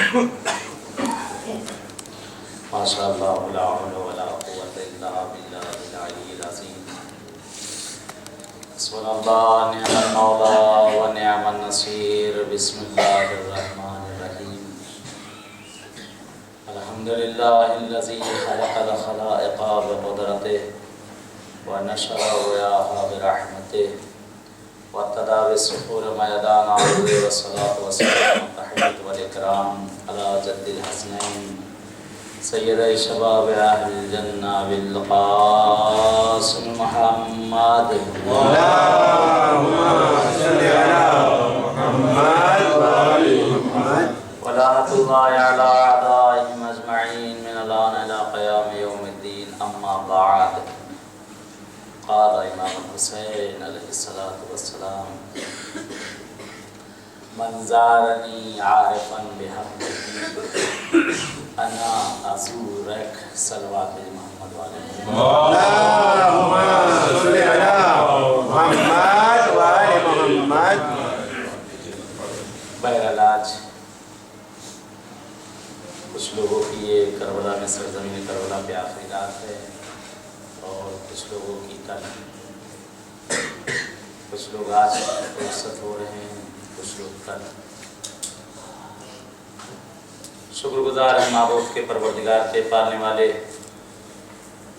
माशाअल्लाह ला हौला वला कुव्वता इल्ला बिल्लाहिल अलिय्यिल अज़ीम। सल्लल्लाहु निअमल मौला व निअमन नसीर। बिस्मिल्लाहिर रहमानिर रहीम। अल्हम्दुलिल्लाहिल्लज़ी खलक़ल खलाइक़ा बिक़ुद्रतिही व नशरा रियाहा बिरहमतिही व तदा बिस्सुहूर मयदान आलिहि व सलातु व सलाम तहय्यत वल इकराम अला जद्दिल हसनैन सय्यद शबाब अहलिल जन्ना बिल क़ासिम मुहम्मद अल्लाहुम्मा सल्लि अला मुहम्मद व आलि मुहम्मद व लानतुल्लाहि अला अअदाइहिम अजमईन मिन अल-आन इला क़याम यौमिद्दीन। अम्मा बअद। क़ाल इमाम हुसैन अलैहिस्सलातु वस्सलाम मन ज़ारनी आरिफन बिहक़्क़िही अना अज़ूरक। सल्लल्लाहु अलैहि मोहम्मद व आलि अल्लाहुम्मा सल्लि अला मुहम्मद व आलि मुहम्मद। बहरहाल आज कुछ लोगों की ये करबला में सरज़मीन करबला पे आखिरी रात है और कुछ लोगों की कल। कुछ लोग आज रुखसत हो रहे हैं, कुछ लोग कल। शुक्रगुजार हैं माबूद के, परवरदिगार के, पालने वाले।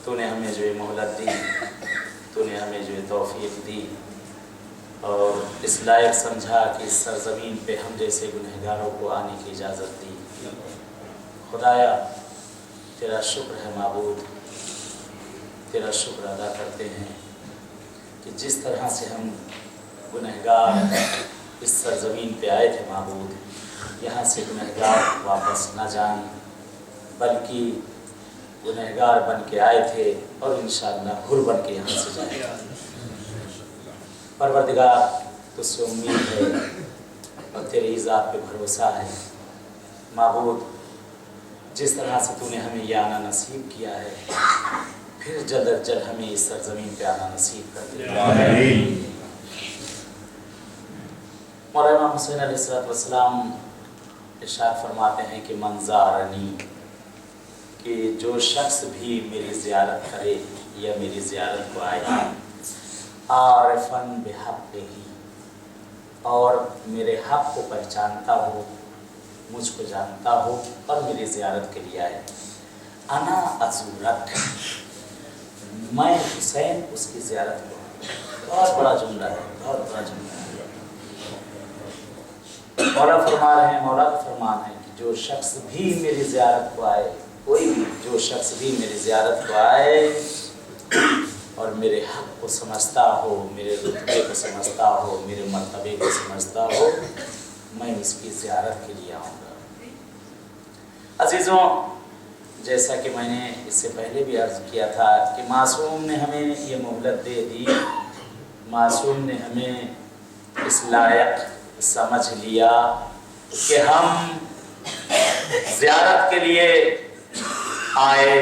तूने हमें जो मोहलत दी, तूने हमें जो तौफीक दी और इस लायक समझा कि इस सरजमीन पे हम जैसे गुनहगारों को आने की इजाज़त दी। खुदाया तेरा शुक्र है माबूद, तेरा शुक्र अदा करते हैं कि जिस तरह से हम गुनहगार इस सरजमीन पे आए थे माबूद, यहाँ से गुनहगार वापस न जाएं, बल्कि गुनहगार बन के आए थे और इंशाअल्लाह हुर बन के यहाँ से जाएं। परवरदिगार तुझसे उम्मीद है और तेरी ज़ात पे भरोसा है माबूद। जिस तरह से तूने हमें ये आना नसीब किया है, फिर जल्द अज जल्द हमें इस सरजमीन पे आना नसीब कर दे। मौलाना हुसैन अलैहिस्सलाम इरशाद फरमाते हैं कि मंज़ारनी, कि जो शख्स भी मेरी ज़ियारत करे या मेरी ज़ियारत को आए आरिफन बिहक़्क़िही, और मेरे हक़ को पहचानता हो, मुझको जानता हो और मेरी ज़ियारत के लिए आए, अना अज़ूरक, मैं हुसैन उसकी ज़ियारत को। बहुत बड़ा जुमला है, बहुत बड़ा जुमला है। मौला फरमा रहे हैं, मौला का फरमान है कि जो शख्स भी मेरी ज़ियारत को आए, कोई भी जो शख्स भी मेरी ज़ियारत को आए और मेरे हक़ को समझता हो, मेरे रुतबे को समझता हो, मेरे मर्तबे को समझता हो, मैं उसकी ज़ियारत के लिए आऊँगा। अज़ीज़ों, जैसा कि मैंने इससे पहले भी अर्ज़ किया था कि मासूम ने हमें ये मोहलत दे दी, मासूम ने हमें इस लायक समझ लिया कि हम ज़ियारत के लिए आए,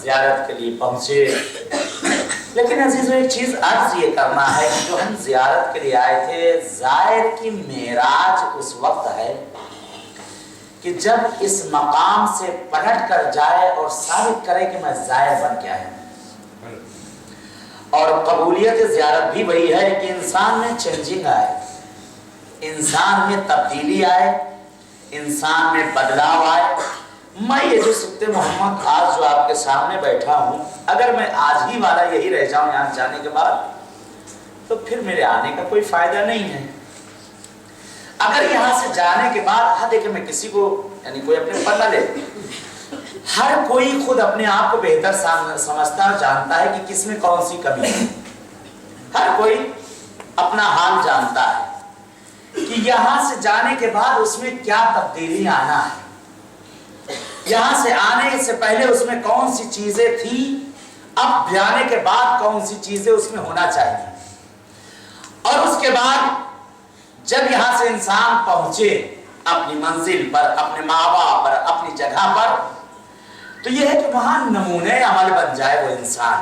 ज़ियारत के लिए पहुँचे। लेकिन अज़ीज़ों, एक चीज़ अर्ज़ ये करना है कि जो हम ज़ियारत के लिए आए थे, ज़ाहिर की मेराज उस वक्त है कि जब इस मकाम से पलट कर जाए और साबित करे कि मैं ज़ाहिर बन के आया। और कबूलियत ज़ियारत भी वही है कि इंसान में चेंजिंग आए, इंसान में तब्दीली आए, इंसान में बदलाव आए। मैं ये जो सिक्ते मोहम्मद आज जो आपके सामने बैठा हूँ, अगर मैं आज ही वाला यही रह जाऊँ यहाँ जाने के बाद, तो फिर मेरे आने का कोई फ़ायदा नहीं है। अगर यहाँ से जाने के बाद, हाँ देखिए, मैं किसी को यानी कोई अपने ऊपर न ले, हर कोई खुद अपने आप को बेहतर समझता और जानता है कि किस में कौन सी कमी है। हर कोई अपना हाल जानता है कि यहाँ से जाने के बाद उसमें क्या तब्दीली आना है, यहाँ से आने से पहले उसमें कौन सी चीजें थी, अब जाने के बाद कौन सी चीजें उसमें होना चाहिए। और उसके बाद जब यहाँ से इंसान पहुंचे अपनी मंजिल पर, अपने माँ बाप पर, अपनी जगह पर, तो यह है कि वहां नमूने अमल बन जाए वो इंसान,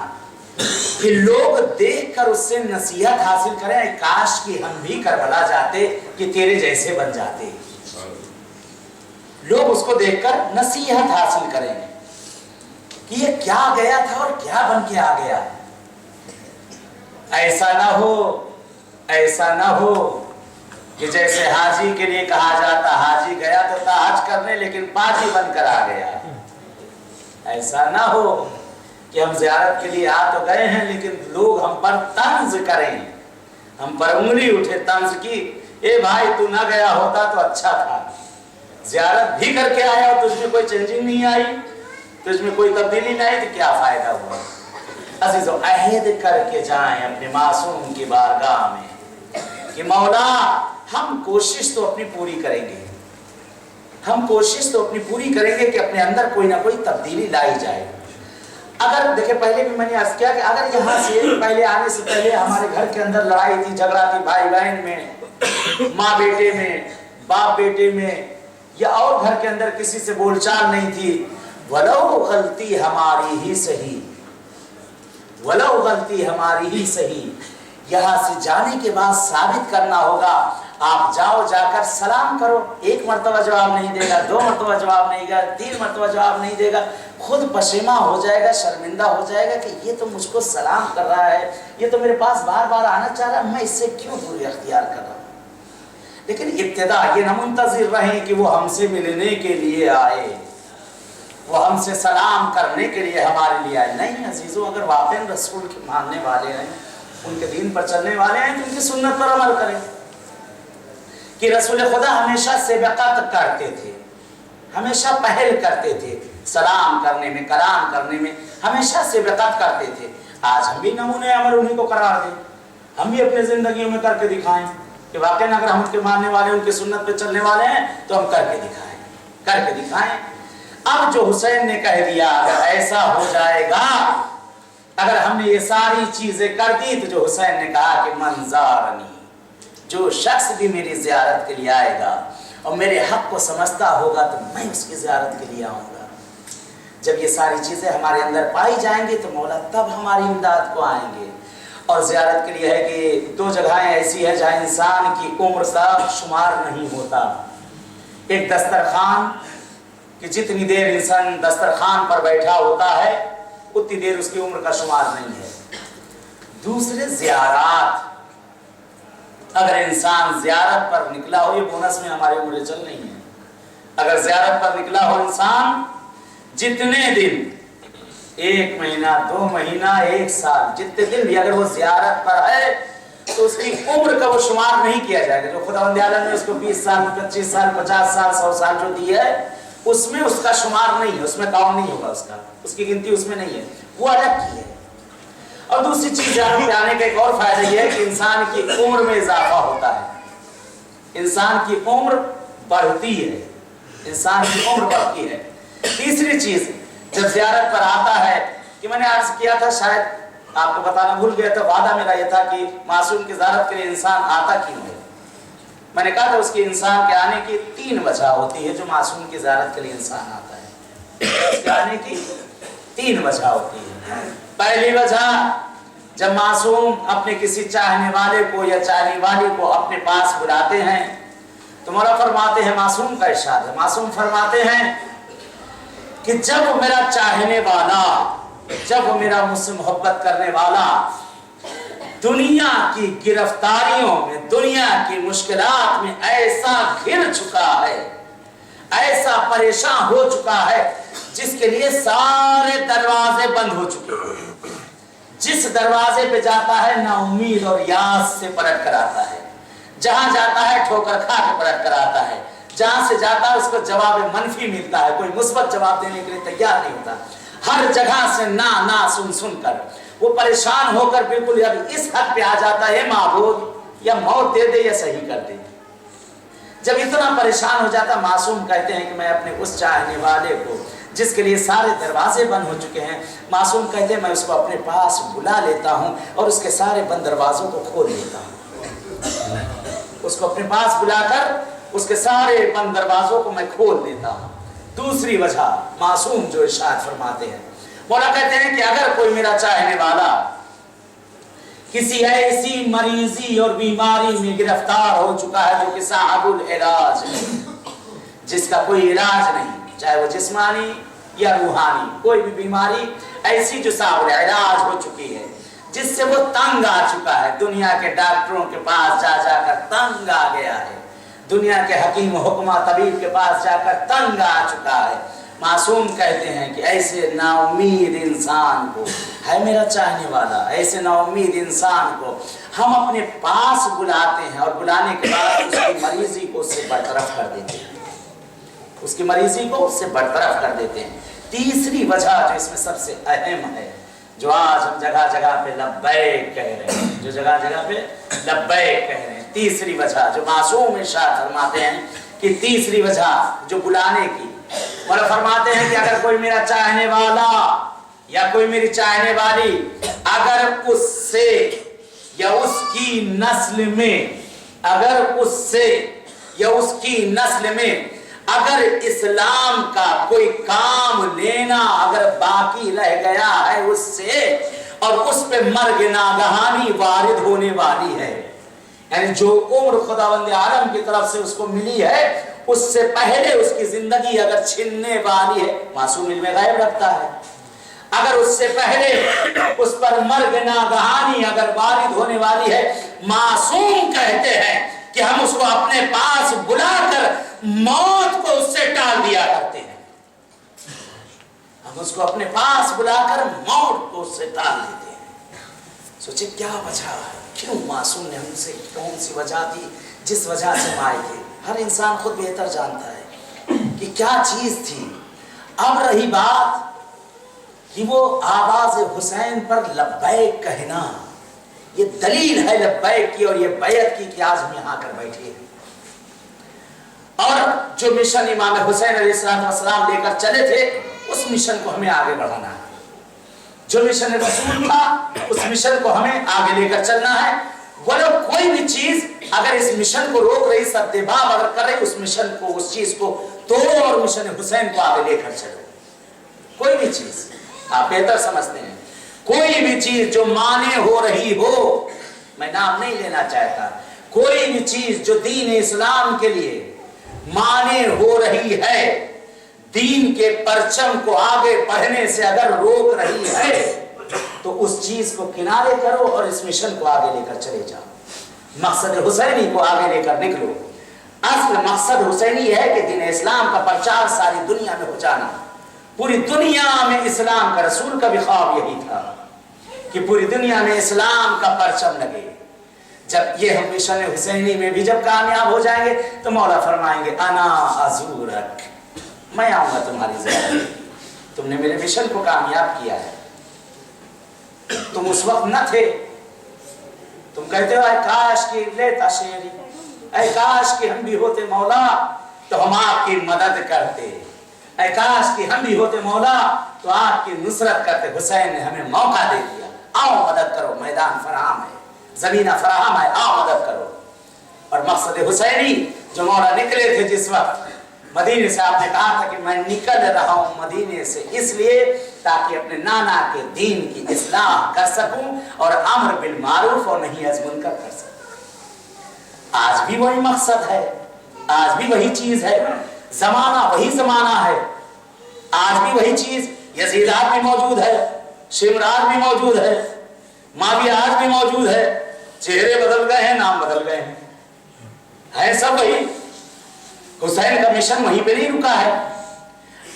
कि लोग देखकर उससे नसीहत हासिल करें, काश कि हम भी करबला जाते कि तेरे जैसे बन जाते। लोग उसको देखकर नसीहत हासिल करेंगे कि ये क्या गया था और क्या बन के आ गया। ऐसा ना हो कि जैसे हाजी के लिए कहा जाता, हाजी गया तो था हज करने लेकिन पाजी बनकर आ गया। ऐसा ना हो कि हम ज़ियारत के लिए आ तो गए हैं लेकिन लोग हम पर तंज करें, हम पर उंगली उठे तंज की, ए भाई तू ना गया होता तो अच्छा था, ज़ियारत भी करके आया और तुझमें कोई चेंजिंग नहीं आई, तुझमें कोई तब्दीली नहीं आई तो क्या फायदा हुआ। अजीजों, अहद करके जाएं अपने मासूम की बारगाह में कि मौला हम कोशिश तो अपनी पूरी करेंगे, हम कोशिश तो अपनी पूरी करेंगे कि अपने अंदर कोई ना कोई तब्दीली लाई जाए। अगर देखिए, पहले भी मैंने अर्ज किया कि अगर यहाँ से पहले आने से पहले हमारे घर के अंदर लड़ाई थी, झगड़ा थी, भाई बहन में, माँ बेटे में, बाप बेटे में, या और घर के अंदर किसी से बोलचाल नहीं थी, वलो गलती हमारी ही सही, वलो गलती हमारी ही सही, यहाँ से जाने के बाद साबित करना होगा। आप जाओ, जाकर सलाम करो, एक मर्तबा जवाब नहीं देगा, दो मर्तबा जवाब नहीं देगा, तीन मर्तबा जवाब नहीं देगा, खुद पशेमा हो जाएगा, शर्मिंदा हो जाएगा कि ये तो मुझको सलाम कर रहा है, ये तो मेरे पास बार बार आना चाह रहा है, मैं इससे क्यों दूरी अख्तियार कर रहा हूँ। लेकिन इब्तिदा ये न मुंतज़िर रहे कि वो हमसे मिलने के लिए आए, वो हमसे सलाम करने के लिए हमारे लिए आए। नहीं अजीजों, अगर वाक़ई रसूल के मानने वाले हैं, उनके दीन पर चलने वाले हैं, तो उनकी सुन्नत पर अमल करें कि रसूल खुदा हमेशा सबक़त करते थे, हमेशा पहल करते थे, सलाम करने में, कलाम करने में हमेशा सबक़त करते थे। आज हम भी नमूने अमल उन्हीं को करार दें, हम भी अपनी ज़िंदगियों में करके दिखाएं कि वाकई अगर हम उनके मानने वाले, उनकी सुन्नत पे चलने वाले हैं तो हम करके दिखाएं। अब जो हुसैन ने कह दिया, अगर ऐसा हो जाएगा, अगर हमने ये सारी चीजें कर दी, तो जो हुसैन ने कहा कि मंज़ारनी, जो शख्स भी मेरी ज़ियारत के लिए आएगा और मेरे हक को समझता होगा तो मैं उसकी ज़ियारत के लिए आऊँगा। जब ये सारी चीज़ें हमारे अंदर पाई जाएंगी तो मौला तब हमारी इमदाद को आएंगे। और ज़ियारत के लिए है कि दो जगहें ऐसी है जहाँ इंसान की उम्र का शुमार नहीं होता। एक दस्तरखान कि जितनी देर इंसान दस्तरखान पर बैठा होता है उतनी देर उसकी उम्र का शुमार नहीं है। दूसरे ज़ियारत, अगर इंसान ज़ियारत पर निकला हो, ये बोनस में हमारी उम्र चल नहीं है, अगर ज़ियारत पर निकला हो इंसान, जितने दिन, एक महीना, 2 महीना, 1 साल, जितने दिन भी अगर वो ज़ियारत पर है तो उसकी उम्र का वो शुमार नहीं किया जाएगा। जो खुदावंद आलम ने उसको 20 साल, 25 साल, 50 साल, 100 साल जो दी है, उसमें उसका शुमार नहीं है, उसमें काउंट नहीं होगा, उसकी गिनती उसमें नहीं है, वो अलग की है। और दूसरी चीज ज़ियारत पे आने का एक और फायदा यह है कि इंसान की उम्र में इजाफा होता है, इंसान की उम्र बढ़ती है, इंसान की उम्र बढ़ती है। तीसरी चीज, जब ज़ियारत पर आता है, कि मैंने अर्ज किया था, शायद आपको बताना भूल गया था, वादा मेरा यह था कि मासूम की ज़ियारत के लिए इंसान आता क्यों है। मैंने कहा था उसके इंसान के आने की 3 वजह होती है, जो मासूम की ज़ियारत के लिए इंसान आता है, उसके आने की 3 वजह होती है। पहली वजह, जब मासूम अपने किसी चाहने वाले को या चाहने वाली को अपने पास बुलाते हैं तो मौला फरमाते हैं, मासूम का इरशाद है, मासूम फरमाते हैं कि जब वो मेरा चाहने वाला, जब वो मेरा मुझसे मोहब्बत करने वाला दुनिया की गिरफ्तारियों में, दुनिया की मुश्किलात में ऐसा घिर चुका है, ऐसा परेशान हो चुका है, जिसके लिए सारे दरवाजे बंद हो चुके हैं, जिस दरवाजे पे जाता है ना उम्मीद और यास से पलट कर आता है, जहां जाता है ठोकर खा के पलट कर आता है, जहां से जाता है उसको जवाब मनफी मिलता है, कोई मुस्बत जवाब देने के लिए तैयार नहीं होता, हर जगह से ना ना सुन सुन कर वो परेशान होकर बिल्कुल अब इस हद पे आ जाता है, माबूद या मौत दे दे या सही कर दे। जब इतना परेशान हो जाता, मासूम कहते हैं कि मैं अपने उस चाहने वाले को, जिसके लिए सारे दरवाजे बंद हो चुके हैं, मासूम कहते हैं मैं उसको अपने पास बुला लेता हूं और उसके सारे बंद दरवाजों को खोल देता हूं, उसको अपने पास बुलाकर उसके सारे बंद दरवाजों को मैं खोल देता हूं। दूसरी वजह, मासूम जो इरशाद फरमाते हैं, मौला कहते हैं कि अगर कोई मेरा चाहने वाला किसी ऐसी मरीजी और बीमारी में गिरफ्तार हो चुका है जो कि साहबुल इलाज है, जिसका कोई इलाज नहीं, चाहे वो जिस्मानी या रूहानी, कोई भी बीमारी ऐसी जो साबिल इलाज हो चुकी है, जिससे वो तंग आ चुका है, दुनिया के डॉक्टरों के पास जा जाकर तंग आ गया है, दुनिया के हकीम हुक्मा तबीब के पास जाकर तंग आ चुका है। मासूम कहते हैं कि ऐसे नाउम्मीद इंसान को, है मेरा चाहने वाला, ऐसे नाउम्मीद इंसान को हम अपने पास बुलाते हैं और बुलाने के बाद उसकी मरीजी को उससे बरतरफ कर देते हैं, उसकी मरीजी को उससे बरतरफ कर देते हैं। तीसरी वजह जो इसमें सबसे अहम है, जो आज हम जगह जगह पे लब्बैक कह रहे हैं, जो जगह जगह पे लब्बैक कह रहे हैं, तीसरी वजह जो मासूम इरशाद फरमाते हैं कि तीसरी वजह जो बुलाने की, और फरमाते हैं कि अगर कोई मेरा चाहने वाला या कोई मेरी चाहने वाली अगर उससे या उसकी नस्ल में, अगर उससे या उसकी नस्ल में अगर इस्लाम का कोई काम लेना अगर बाकी रह गया है उससे, और उस पे मर्ग नागहानी वारिद होने वाली है, यानी जो उम्र खुदावंद आलम की तरफ से उसको मिली है उससे पहले उसकी जिंदगी अगर छिनने वाली है, मासूम इल्म गैब रखता है, अगर उससे पहले उस पर मर्ग नागहानी अगर वारिद होने वाली है, मासूम कहते हैं कि हम उसको अपने पास बुलाकर मौत को उससे टाल दिया करते हैं, हम उसको अपने पास बुलाकर मौत को उससे टाल देते हैं। सोचिए क्या वजह है, क्यों मासूम ने हमसे कौन सी वजह थी जिस वजह से माए थे। हर इंसान खुद बेहतर जानता है कि क्या चीज थी। अब रही बात कि वो आवाज हुसैन पर लब्बैक कहना, ये दलील है लब्बैक की और ये बैत की कि आज हम यहाँ कर बैठे हैं। और जो मिशन इमाम हुसैन अलैहिस्सलाम लेकर चले थे उस मिशन को हमें आगे बढ़ाना है, जो मिशन रसूल था उस मिशन को हमें आगे लेकर चलना है। बोलो कोई भी चीज अगर इस मिशन को रोक रही, सद्देबाब अगर कर रही, उस मिशन को, उस चीज को तोड़ो और मिशन हुसैन को आगे लेकर चलो। कोई भी चीज आप बेहतर समझते हैं, कोई भी चीज जो माने हो रही हो, मैं नाम नहीं लेना चाहता, कोई भी चीज जो दीन इस्लाम के लिए माने हो रही है, दीन के परचम को आगे बढ़ने से अगर रोक रही है, तो उस चीज को किनारे करो और इस मिशन को आगे लेकर चले जाओ। मकसद हुसैनी को आगे लेकर निकलो। असल मकसद हुसैनी है कि दीन इस्लाम का प्रचार सारी दुनिया में हो जाना। पूरी दुनिया में इस्लाम का, रसूल का भी ख्वाब यही था कि पूरी दुनिया में इस्लाम का परचम लगे। जब ये हम मिशन हुसैनी में भी जब कामयाब हो जाएंगे तो मौला फरमाएंगे अना अजूरक, मैं आऊंगा तुम्हारी ज़ियारत, तुमने मेरे मिशन को कामयाब किया है। तुम उस वक्त न थे, तुम कहते हो काश की लेता शेरी, ऐ काश कि हम भी होते मौला तो हम आपकी मदद करते, ऐ काश कि हम भी होते मौला तो आपकी नुसरत करते। हुसैन ने हमें मौका दे दिया, आओ मदद करो, मैदान फराहम है, जमीना फराहम है, आओ मदद करो। और मकसद हुसैनी जो मौला निकले थे जिस वक्त मदीने से, आपने कहा था कि मैं निकल रहा हूं मदीने से इसलिए ताकि अपने नाना के दीन की इस्लाह कर सकूं और अम्र बिल मारूफ और नही अज़ मुनकर कर सकूं। आज भी वही मकसद है, आज भी वही चीज है, जमाना वही जमाना है, आज भी वही चीज। यजीद आज भी मौजूद है, शिमर आज भी मौजूद है, माविया आज भी मौजूद है, चेहरे बदल गए हैं, नाम बदल गए हैं, है सब वही। हुसैन का मिशन वहीं पे नहीं रुका है,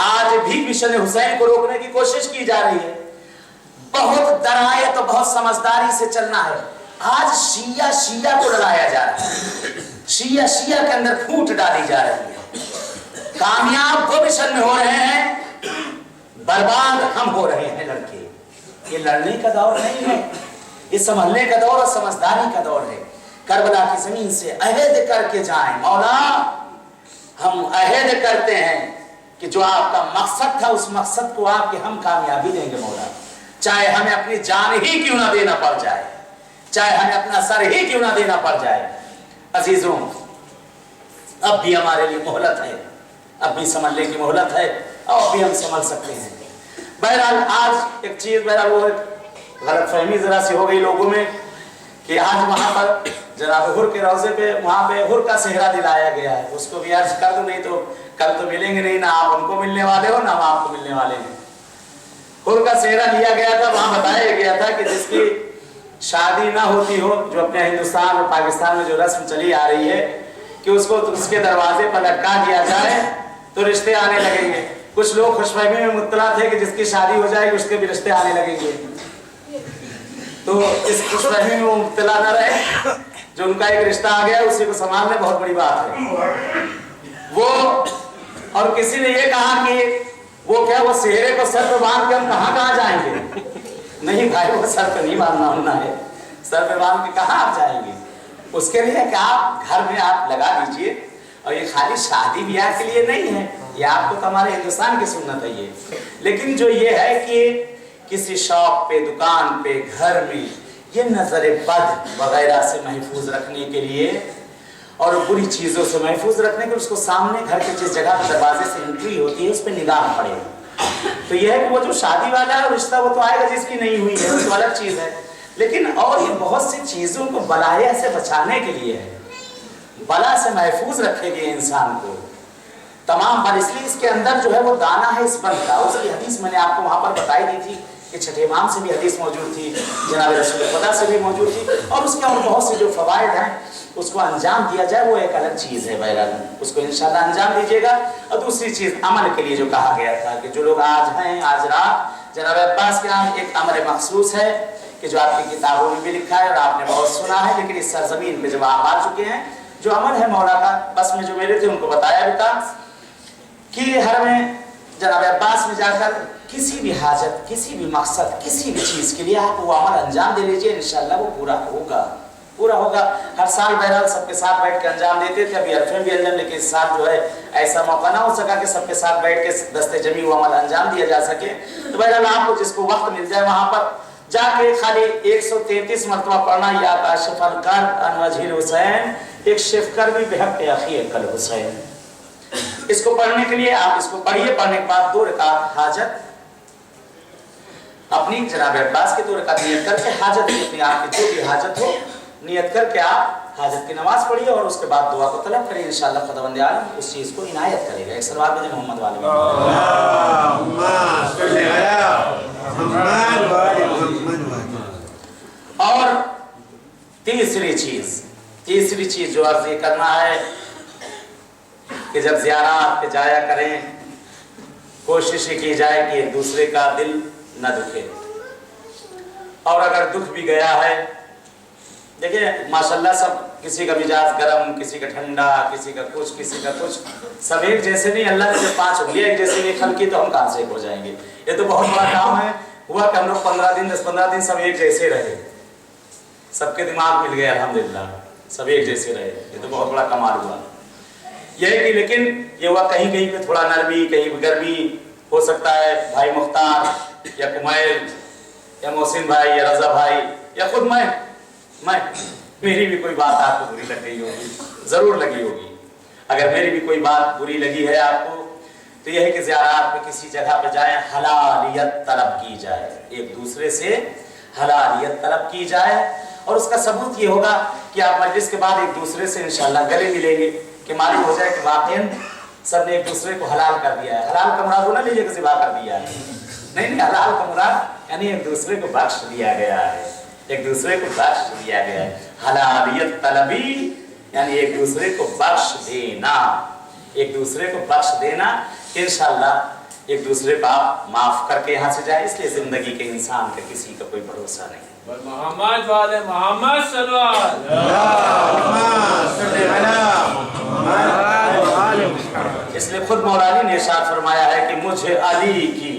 आज भी मिशन हुसैन को रोकने की कोशिश की जा रही है। बहुत दरायत और बहुत समझदारी से चलना है। आज शिया शिया को लड़ाया जा रहा है, शिया शिया के अंदर फूट डाली जा रही है। कामयाब वो मिशन में हो रहे हैं, बर्बाद हम हो रहे हैं लड़के। ये लड़ने का दौर नहीं है, ये संभलने का दौर और समझदारी का दौर है। करबला की जमीन से अहद करके जाएं, मौला हम अहद करते हैं कि जो आपका मकसद था उस मकसद को आपके हम कामयाबी देंगे मौला, चाहे हमें अपनी जान ही क्यों ना देना पड़ जाए, चाहे हमें अपना सर ही क्यों ना देना पड़ जाए। अजीजों, अब भी हमारे लिए मोहलत है, अब भी संभलने की मोहलत है, अब भी हम संभल सकते हैं। बहरहाल आज एक चीज, बहरहाल वो गलतफहमी जरा सी हो गई लोगों में कि आज वहां पर जनाब हुर के रोजे पे वहां पे हुर का सेहरा दिलाया गया है, उसको भी अर्ज कर दूं, नहीं तो कल तो मिलेंगे नहीं, ना आप हमको मिलने वाले हो ना हम आपको मिलने वाले हैं। हुर का सेहरा लिया गया था, वहां बताया गया था कि जिसकी शादी ना होती हो, जो अपने हिंदुस्तान और पाकिस्तान में जो रस्म चली आ रही है कि उसको उसके दरवाजे पर लटका दिया जाए तो रिश्ते आने लगेंगे। कुछ लोग खुशफहमी में मुब्तला थे कि जिसकी शादी हो जाएगी उसके भी रिश्ते आने लगेंगे। तो इस खुशफहमी में मुब्तला न रहे, जो उनका एक रिश्ता आ गया उसी को संभालना बहुत बड़ी बात है। वो और किसी ने ये कहा कि वो क्या, वो सेहरे को सर पे बांध के हम कहाँ जाएंगे? नहीं भाई, वो सर पे नहीं बांधना है, सर पे बांध के कहाँ आप जाएंगे? उसके लिए कि आप घर में आप लगा दीजिए। और ये खाली शादी ब्याह के लिए नहीं है, ये आपको तो हमारे हिंदुस्तान की सुन्नत है ये। लेकिन जो ये है कि किसी शॉप पे, दुकान पे, घर में ये नजर बद वगैरह से महफूज रखने के लिए और बुरी चीजों से महफूज रखने के, उसको सामने घर के जिस जगह पर दरवाजे से एंट्री होती है उस पर निगाह पड़े। तो यह है कि वो जो शादी वाला है रिश्ता वो तो आएगा, जिसकी नहीं हुई है वो तो अलग चीज है। लेकिन और ये बहुत सी चीजों को बलाया से बचाने के लिए है, बला से महफूज रखेगी इंसान को तमाम पर। इसलिए इसके अंदर जो है वो दाना है इस बंद का। उसकी हदीस मैंने आपको वहां पर बताई दी थी कि छठे इमाम से भी हदीस मौजूद थी, जनाब रसूल खुदा से भी मौजूद थी, और उसके और बहुत से जो फवायद हैं उसको अंजाम दिया जाए वो एक अलग चीज है। बहरहाल उसको इंशाल्लाह अंजाम दीजिएगा। और दूसरी चीज अमल के लिए जो कहा गया था कि जो लोग आज हैं, आज रात जनाब अब्बास के यहाँ एक अमर मखसूस है कि जो आपकी किताबों में भी लिखा है और आपने बहुत सुना है, लेकिन इस सरजमीन पे जब आप आ चुके हैं, जो अमल है मौला का, बस में जो मेरे थे उनको बताया भी था कि हर में जनाब अब्बास में जाकर किसी भी हाजत, किसी भी मकसद, किसी भी चीज के लिए आप वो अमल अंजाम दे लीजिए, इंशाल्लाह वो पूरा होगा, पूरा होगा। हर साल बहरहाल सबके साथ बैठ के अंजाम देते थे, अभी अरफे भी अंजाम, लेकिन इस साल जो है ऐसा मौका ना हो सका कि सबके साथ बैठ के दस्ते जमी वो अमल अंजाम दिया जा सके। तो बहरहाल आपको जिसको वक्त मिल जाए वहां पर जाके खाली 133 मरतबा पढ़ना, या काशिफल कर्ब अन वजहिल हुसैन, एक शिफकर भी बेहक अखी कल हुसैन। इसको पढ़ने के लिए आप इसको पढ़िए, पढ़ने के बाद 2 रकात हाजत अपनी जनाब अब्बास की 2 रकात नियत करके, हाजत की अपनी आपकी जो भी हाजत हो नियत करके आप हाजत की नमाज पढ़िए और उसके बाद दुआ को तलब करिए। इंशाअल्लाह खुदावंद आलम उस चीज को इनायत करेगा। एक सलवात भेजें मोहम्मद वाले में। और तीसरी चीज जो अर्ज करना है कि जब ज़ियारत पे जाया करें, कोशिश की जाए कि एक दूसरे का दिल न दुखे, और अगर दुख भी गया है, देखिए माशाल्लाह सब, किसी का मिजाज गरम, किसी का ठंडा, किसी का कुछ, किसी का कुछ, सब एक जैसे नहीं। अल्लाह ने जब 5 उंगलियां एक जैसे नहीं खल की तो हम कहां से एक हो जाएंगे? ये तो बहुत बड़ा काम है। हुआ कि हम लोग 15 दिन 10-15 दिन सब एक जैसे रहे, सबके दिमाग मिल गए, अल्हम्दुलिल्लाह सब एक जैसे रहे, ये तो बहुत बड़ा कमाल हुआ। यह कि लेकिन ये हुआ कहीं कहीं पे थोड़ा नरमी, कहीं पे गर्मी हो सकता है। भाई मुख्तार या कुमैल या मोहसिन भाई या रजा भाई या खुद मैं मेरी भी कोई बात आपको बुरी लग गई होगी, जरूर लगी होगी। अगर मेरी भी कोई बात बुरी लगी है आपको, तो यह है कि ज़ियारत पे किसी जगह पे जाए, हलालियत तलब की जाए, एक दूसरे से हलालियत तलब की जाए। और उसका सबूत ये होगा कि आप मजलिस के बाद एक दूसरे से इंशाअल्लाह गले मिलेंगे कि मालूम हो जाए कि वाकई सब ने एक दूसरे को हलाल कर दिया है। हलाल का मुराद ना लीजिए कि ज़िबा कर दिया है, नहीं, हलाल का मुराद यानी एक दूसरे को बख्श दिया गया है, एक दूसरे को बख्श दिया गया है। हलालियत तलबी यानी एक दूसरे को बख्श देना, एक दूसरे को बख्श देना। इंशाअल्लाह एक दूसरे को आप माफ करके यहाँ से जाए। इसलिए जिंदगी के इंसान का किसी का कोई भरोसा नहीं। मोहम्मद वाले मोहम्मद इसलिए खुद मौलानी ने इरशाद फरमाया है कि मुझे अली की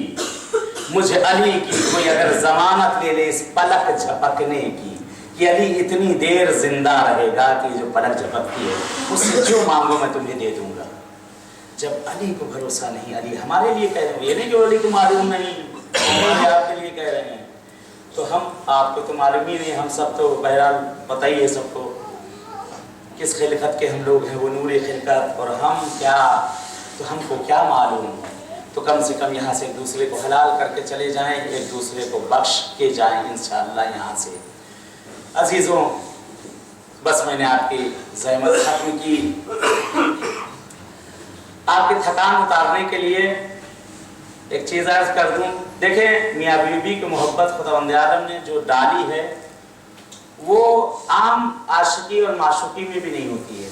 कोई अगर जमानत ले ले इस पलक झपकने की, कि अली इतनी देर जिंदा रहेगा कि जो पलक झपकती है, उससे जो मांगो मैं तुम्हें दे दूंगा। जब अली को भरोसा नहीं, अली हमारे लिए कह रहे हैं, ये नहीं कि अली को मालूम नहीं, आपके लिए कह रहे हैं, तो हम आपको तो मालूम ही नहीं, हम सब तो बहरहाल बताइए सबको किस खिलकत के हम लोग हैं, वो नूर खिलकत, और हम क्या, तो हमको क्या मालूम। तो कम से कम यहाँ से एक दूसरे को हलाल करके चले जाएं, एक दूसरे को बख्श के जाएं इंशाअल्लाह यहाँ से। अजीज़ों, बस मैंने आपकी ज़हमत खत्म की। आपकी थकान उतारने के लिए एक चीज अर्ज कर दूं। देखें, मियाँ बीवी की मोहब्बत खुदावंद आलम ने जो डाली है वो आम आशिकी और माशूकी में भी नहीं होती है।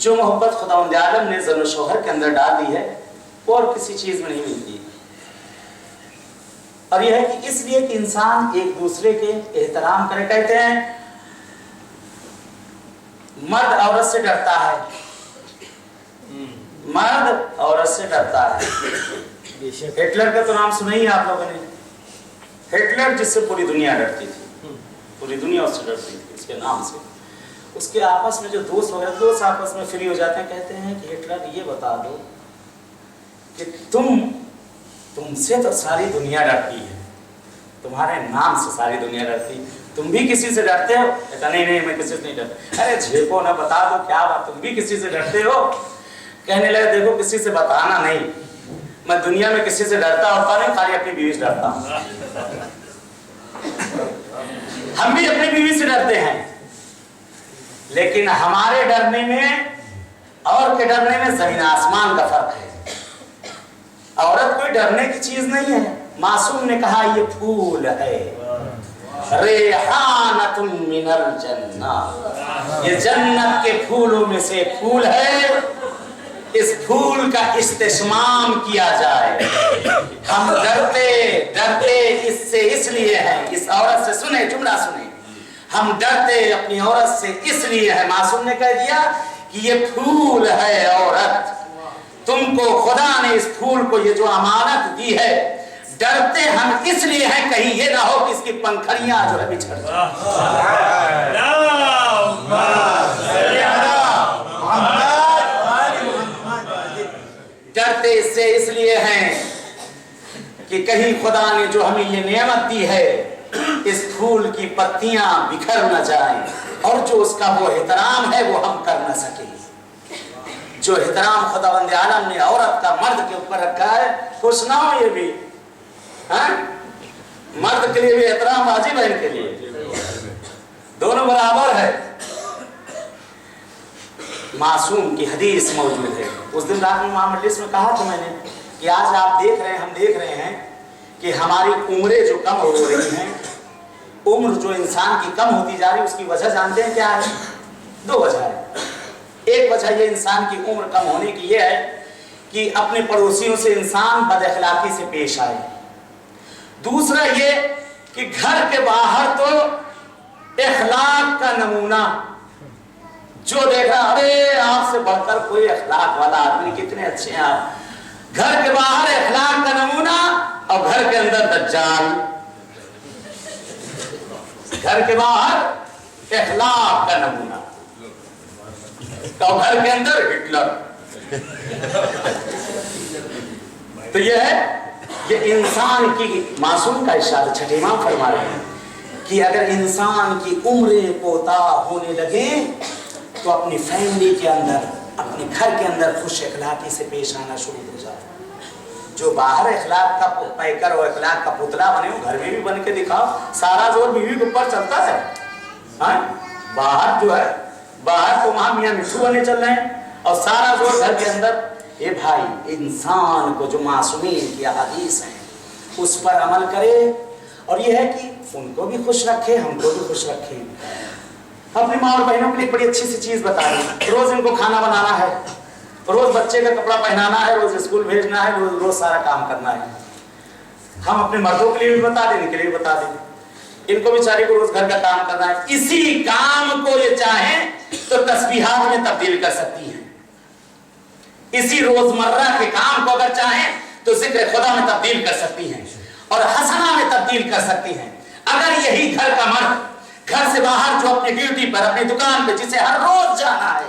जो मोहब्बत खुदावंद आलम ने ज़न शोहर के अंदर डाल दी है वो और किसी चीज में नहीं मिलती। और यह है कि इसलिए कि इंसान एक दूसरे के एहतराम करे। कहते हैं मर्द औरत से डरता है, मर्द औरत से डरता है। हिटलर का तो नाम सुना ही आप लोगों ने। हिटलर जिससे पूरी दुनिया डरती थी, पूरी दुनिया उससे डरती थी, उसके नाम से। उसके आपस में जो दोस्त वगैरह, दोस्त आपस में फ्री हो जाते हैं, कहते हैं कि हिटलर ये बता दो कि तुमसे तो सारी दुनिया डरती है, तुम्हारे नाम से सारी दुनिया डरती, तुम भी किसी से डरते हो? कहता नहीं मैं किसी से नहीं डरता। अरे झेपो ना, बता दो क्या बात, तुम भी किसी से डरते हो? कहने लगे देखो किसी से बताना नहीं, मैं दुनिया में किसी से डरता होता नहीं, खाली अपनी बीवी से डरता हूं। हम भी अपनी बीवी से डरते हैं, लेकिन हमारे डरने में और के डरने में जमीन आसमान का फर्क है। औरत कोई डरने की चीज नहीं है। मासूम ने कहा ये फूल है, रेहानतुन मिनल जन्नह, ये जन्नत के फूलों में से फूल है, इस फूल का इस्तेमाल किया जाए। हम डरते डरते इससे इसलिए हैं, इस औरत से, सुने जुमला सुने, हम डरते अपनी औरत से इसलिए है। मासूम ने कह दिया कि ये फूल है औरत, तुमको खुदा ने इस फूल को ये जो अमानत दी है, डरते हम इसलिए हैं कहीं ये ना हो कि इसकी पंखड़ियां जो है बिछड़ जाए। डरते इससे इसलिए हैं कि कहीं खुदा ने जो हमें ये नेमत दी है, इस फूल की पत्तियां बिखर न जाएं, और जो उसका वो एहतराम है वो हम कर न सके। जो एहतराम खुदावंद आलम ने औरत का मर्द के ऊपर रखा है, खुश ना हो ये भी, हाँ? मर्द के लिए भी एहतराम वाजिब है, इनके लिए दोनों बराबर है। मासूम की हदीस मौजूद है। उस दिन रात में मजलिस में कहा था मैंने कि आज आप देख रहे हैं, हम देख रहे हैं कि हमारी उम्रें जो कम हो रही हैं, उम्र जो इंसान की कम होती जा रही है, उसकी वजह जानते हैं क्या है? दो वजह है। एक वजह ये इंसान की उम्र कम होने की ये है कि अपने पड़ोसियों से इंसान बदअखलाकी से पेश आए। दूसरा ये कि घर के बाहर तो अखलाक का नमूना जो देख रहा, अरे आपसे बढ़कर कोई अखलाक वाला आदमी, कितने अच्छे हैं आप। घर के बाहर अखलाक का नमूना और घर के अंदर दज्जाल। घर के बाहर अखलाक का नमूना और घर के अंदर हिटलर। तो यह है, ये इंसान की, मासूम का इशारा छठे इमाम फरमा रहे हैं कि अगर इंसान की उम्रें कोताह होने लगे तो अपनी फैमिली के अंदर, अपने घर के अंदर खुश अखलाकी से पेश आना शुरू हो जाए। जो बाहर अखलाक का पैकर और अखलाक का पुतला बने हो, घर में भी बन के दिखाओ। सारा जोर बीवी के ऊपर चलता है, बाहर जो है, बाहर तो वहां मियां मिठू बने चल रहे हैं, और सारा जोर घर के अंदर। ये भाई, इंसान को जो मासूमीन की हदीस है उस पर अमल करे, और ये है कि उनको भी खुश रखे, हमको भी खुश रखे। अपनी माँ और बहनों के लिए बड़ी अच्छी सी चीज बता रही, रोज इनको खाना बनाना है, रोज बच्चे का कपड़ा पहनाना है, रोज स्कूल भेजना है, रोज सारा काम करना है। हम अपने मर्दों के लिए भी बता दें, इनके लिए भी बता दें, इनको बेचारे को रोज घर का काम करना है। इसी काम को ये चाहे तो तस्बीहात में तब्दील कर सकती है। इसी रोजमर्रा के काम को अगर चाहे तो जिक्र खुदा में तब्दील कर सकती हैं और हसना में तब्दील कर सकती हैं। अगर यही घर का मर्द घर से बाहर जो अपनी ड्यूटी पर, अपनी दुकान पे, जिसे हर रोज जाना है,